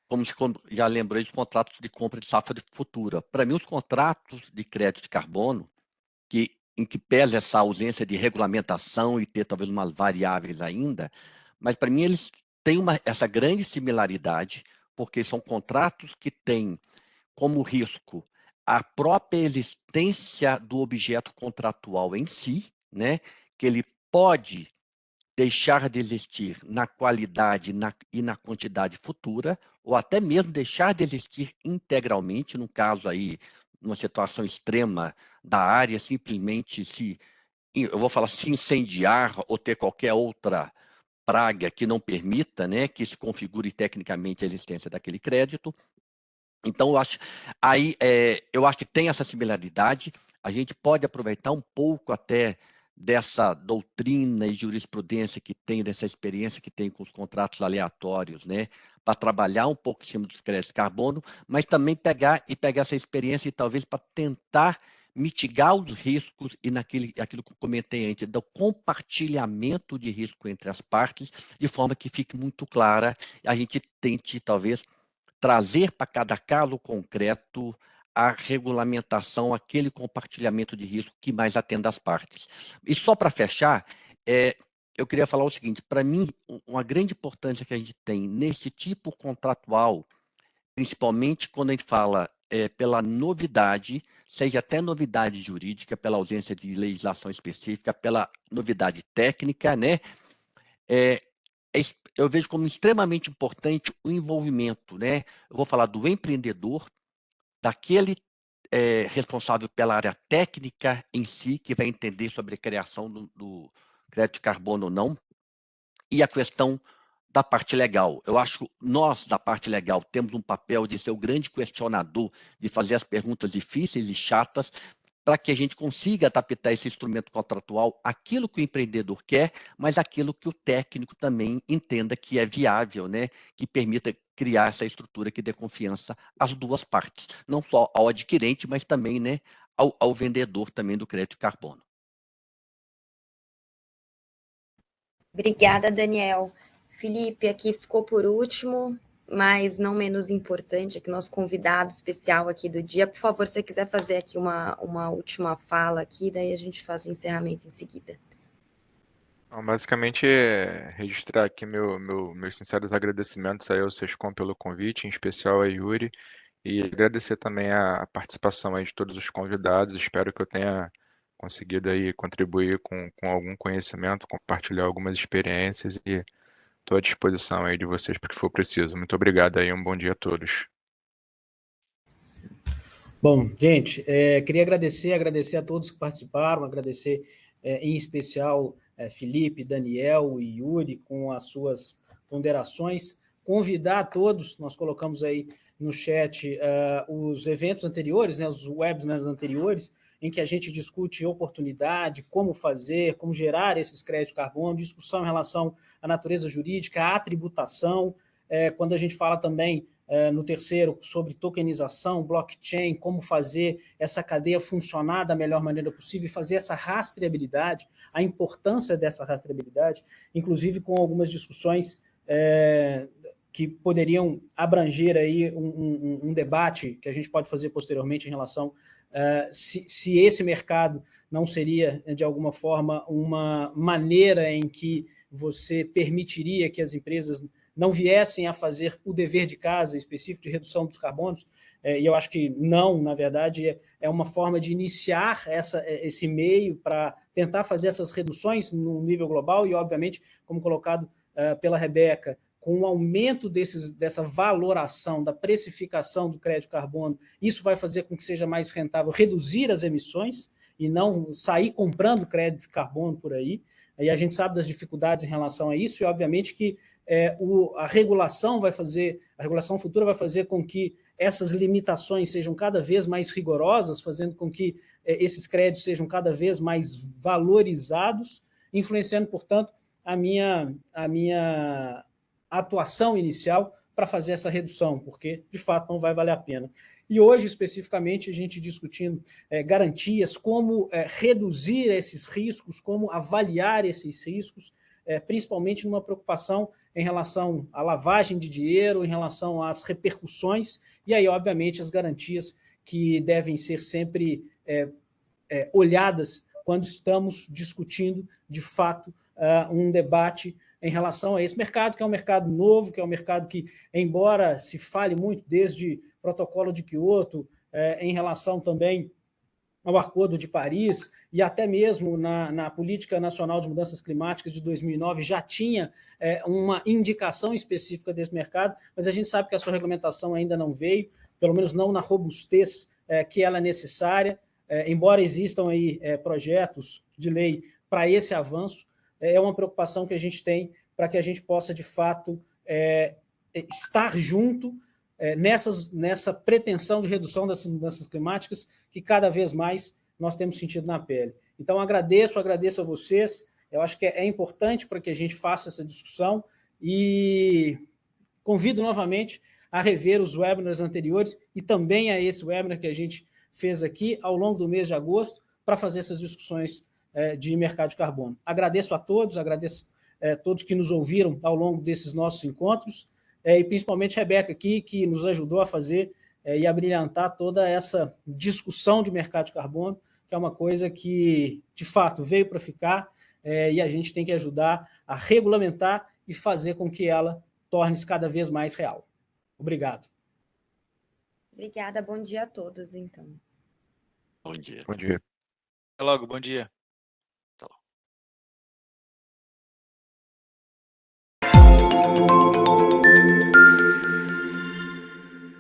Como já lembrei dos contratos de compra de safra futura. Para mim, os contratos de crédito de carbono, em que pesa essa ausência de regulamentação e ter talvez umas variáveis ainda, mas para mim eles têm essa grande similaridade, porque são contratos que têm como risco a própria existência do objeto contratual em si, né? Que ele pode deixar de existir na qualidade e na quantidade futura, ou até mesmo deixar de existir integralmente, no caso aí, numa situação extrema da área, simplesmente eu vou falar, se incendiar ou ter qualquer outra praga que não permita, né, que se configure tecnicamente a existência daquele crédito. Então, eu acho que tem essa similaridade. A gente pode aproveitar um pouco até dessa doutrina e jurisprudência que tem, dessa experiência que tem com os contratos aleatórios, né, para trabalhar um pouco em cima dos créditos de carbono, mas também pegar essa experiência e talvez para tentar mitigar os riscos e aquilo que eu comentei antes, do compartilhamento de risco entre as partes, de forma que fique muito clara, a gente tente talvez trazer para cada caso concreto a regulamentação, aquele compartilhamento de risco que mais atenda as partes. E só para fechar, eu queria falar o seguinte, para mim, uma grande importância que a gente tem nesse tipo contratual, principalmente quando a gente fala pela novidade, seja até novidade jurídica, pela ausência de legislação específica, pela novidade técnica, né? Eu vejo como extremamente importante o envolvimento, né? Eu vou falar do empreendedor, daquele responsável pela área técnica em si, que vai entender sobre a criação do crédito de carbono ou não, e a questão da parte legal. Eu acho que nós, da parte legal, temos um papel de ser o grande questionador, de fazer as perguntas difíceis e chatas, para que a gente consiga adaptar esse instrumento contratual àquilo que o empreendedor quer, mas àquilo que o técnico também entenda que é viável, né? Que permita criar essa estrutura que dê confiança às duas partes, não só ao adquirente, mas também, né, ao vendedor também do crédito de carbono. Obrigada, Daniel. Felipe, aqui ficou por último, mas não menos importante, aqui nosso convidado especial aqui do dia. Por favor, se você quiser fazer aqui uma última fala aqui, daí a gente faz o encerramento em seguida. Então, basicamente, registrar aqui meus sinceros agradecimentos aí ao Sescom pelo convite, em especial a Yuri, e agradecer também a participação aí de todos os convidados. Espero que eu tenha conseguido aí contribuir com algum conhecimento, compartilhar algumas experiências e estou à disposição aí de vocês para o que for preciso. Muito obrigado aí, um bom dia a todos. Bom, gente, queria agradecer a todos que participaram, agradecer em especial Felipe, Daniel e Yuri com as suas ponderações, convidar a todos, nós colocamos aí no chat os eventos anteriores, né, os webinars anteriores, em que a gente discute oportunidade, como fazer, como gerar esses créditos de carbono, discussão em relação à natureza jurídica, à tributação, quando a gente fala também no terceiro, sobre tokenização, blockchain, como fazer essa cadeia funcionar da melhor maneira possível e fazer essa rastreabilidade, a importância dessa rastreabilidade, inclusive com algumas discussões que poderiam abranger aí um debate que a gente pode fazer posteriormente em relação se esse mercado não seria, de alguma forma, uma maneira em que você permitiria que as empresas não viessem a fazer o dever de casa específico de redução dos carbonos, e eu acho que não, na verdade, é uma forma de iniciar esse meio para tentar fazer essas reduções no nível global e, obviamente, como colocado pela Rebeca, com o aumento dessa valoração, da precificação do crédito carbono, isso vai fazer com que seja mais rentável reduzir as emissões e não sair comprando crédito de carbono por aí. E a gente sabe das dificuldades em relação a isso, e obviamente que a regulação futura vai fazer com que essas limitações sejam cada vez mais rigorosas, fazendo com que esses créditos sejam cada vez mais valorizados. influenciando, portanto, a minha atuação inicial para fazer essa redução, porque, de fato, não vai valer a pena. E hoje, especificamente, a gente discutindo garantias, como reduzir esses riscos, como avaliar esses riscos, principalmente numa preocupação em relação à lavagem de dinheiro, em relação às repercussões, e aí, obviamente, as garantias que devem ser sempre olhadas quando estamos discutindo, de fato, um debate em relação a esse mercado, que é um mercado novo, que é um mercado que, embora se fale muito desde o protocolo de Kyoto, em relação também ao Acordo de Paris, e até mesmo na Política Nacional de Mudanças Climáticas de 2009, já tinha uma indicação específica desse mercado, mas a gente sabe que a sua regulamentação ainda não veio, pelo menos não na robustez que ela é necessária, embora existam aí projetos de lei para esse avanço, é uma preocupação que a gente tem para que a gente possa, de fato, estar junto nessa pretensão de redução dessas mudanças climáticas que cada vez mais nós temos sentido na pele. Então, agradeço a vocês, eu acho que é importante para que a gente faça essa discussão e convido novamente a rever os webinars anteriores e também a esse webinar que a gente fez aqui ao longo do mês de agosto para fazer essas discussões de mercado de carbono. Agradeço a todos, agradeço a todos que nos ouviram ao longo desses nossos encontros, e principalmente a Rebeca aqui, que nos ajudou a fazer e a brilhantar toda essa discussão de mercado de carbono, que é uma coisa que, de fato, veio para ficar, e a gente tem que ajudar a regulamentar e fazer com que ela torne-se cada vez mais real. Obrigado. Obrigada, bom dia a todos, então. Bom dia. Bom dia. Até logo, bom dia.